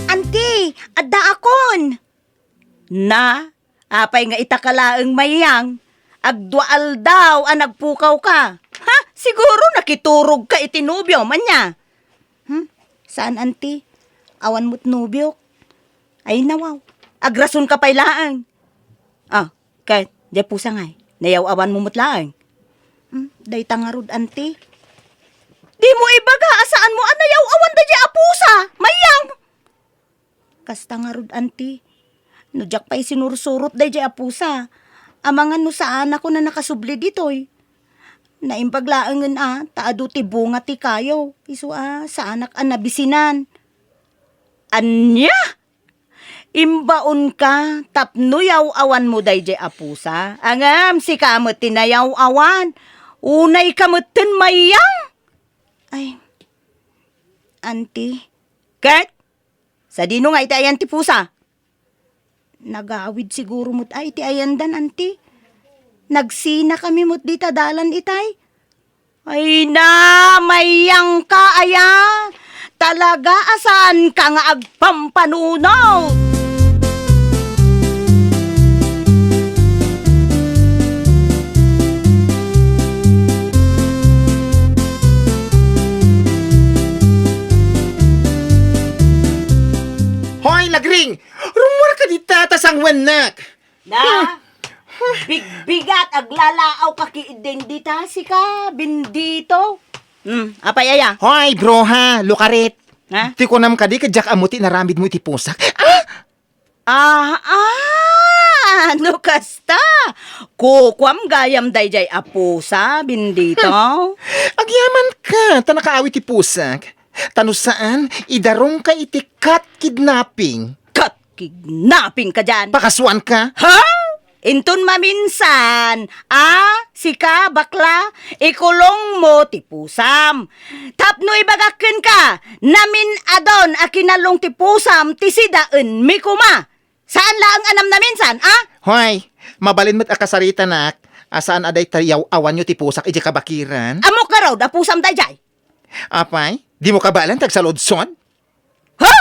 Auntie, adda akon. Na, apay nga itakalaang Mayang. Agdual daw ang nagpukaw ka. Ha? Siguro nakiturog ka itinubyo man niya. Saan, auntie? Awan mo't nubyo. Ay, nawaw. Agrason ka pailaan. Kay, di pusa ngay. Nayaw awan mo mutlaang. Day tangarod, auntie. Di mo ibaga, asaan mo nayaw awan da di apusa. Mayang. Kasta nga rod, auntie. Nujak pa'y sinursurot day di apusa. Amangan no saan ako na nakasubli ditoy. Naimpaglaangan taado ti bunga ti kayo. Iso sa anak nabisinan. Anya? Imbaon ka, tapnuyaw awan mo day di apusa. Angam, si kamot tinayaw awan. Unay kamutin mayang. Ay, auntie. Kat? Sa dino nga iti ayan ti pusa? Nagawid siguro mo't iti ayan dan, auntie. Nagsina kami mo't di tadalan itay. Ay na, mayang ka aya. Talaga asan ka nga agpampanunaw. Hoy, lagring! Rumura ka di tatas ang wanak! Na, bigbigat aglalaaw ka kiidendita si ka, bindito. Apay aya? Hoy, bro ha, lukarit! Ha? Ti ko nam ka di kadyak amuti naramid mo iti pusak. Ano kasta? Kukwam gayam dayjay apusa, bindito. Agyaman ka, tanakaawit ti pusak. Tano saan, idarong ka iti cat kidnapping. Kat kidnapping ka dyan. Pakaswan ka? Ha? Intun maminsan, sika, bakla, ikulong mo, tipusam. Tapno ibagakin ka, namin adon, akinalong tipusam, tisidaan, mikuma. Saan laang anam na minsan, Hoy, mabalin mo't akasarita nak, asaan aday tayaw awan nyo tipusak iti kabakiran? Amo ka raw, dapusam dayjay. Apay, di mo kabalan tagsalodson? Ha?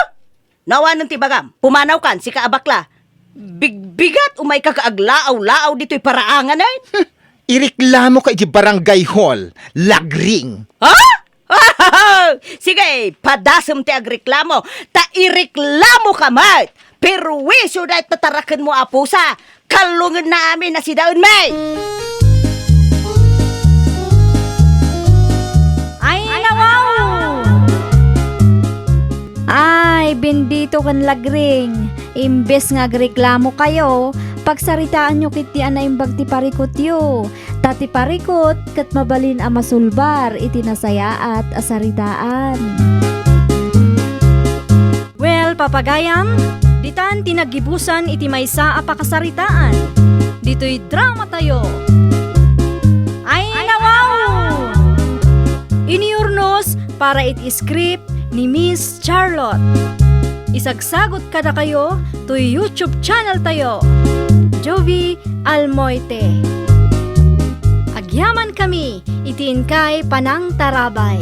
Nawanan ti bagam, pumanaw kan, sika abakla. Bigbigat umay kakaaglaaw-laaw dito'y paraangan ay. Iriklamo ka iti barangay hall, lagring. Ha? Sige, padasam ti agreklamo. Ta ireklamo ka mat. Pero wisyo dahil tatarakan mo apusa. Kalungan namin na si Daon May. Ay, nawaw! Ay, bendito kan lagring. Imbes nga agreklamo kayo, pagsaritaan nyo kiti na imbag ti parikot yo. Tati parikot, kat mabalin a masulbar, iti nasaya at asaritaan. Well, papagayam, ditan tinagibusan iti maysa a pakasaritaan. Dito'y drama tayo. Ay, nawaw! Iniurnos para iti script ni Miss Charlotte. Isagsagot kada kayo to YouTube channel tayo, Jovi Almoite. Agyaman kami, itiin kay Panang Tarabay.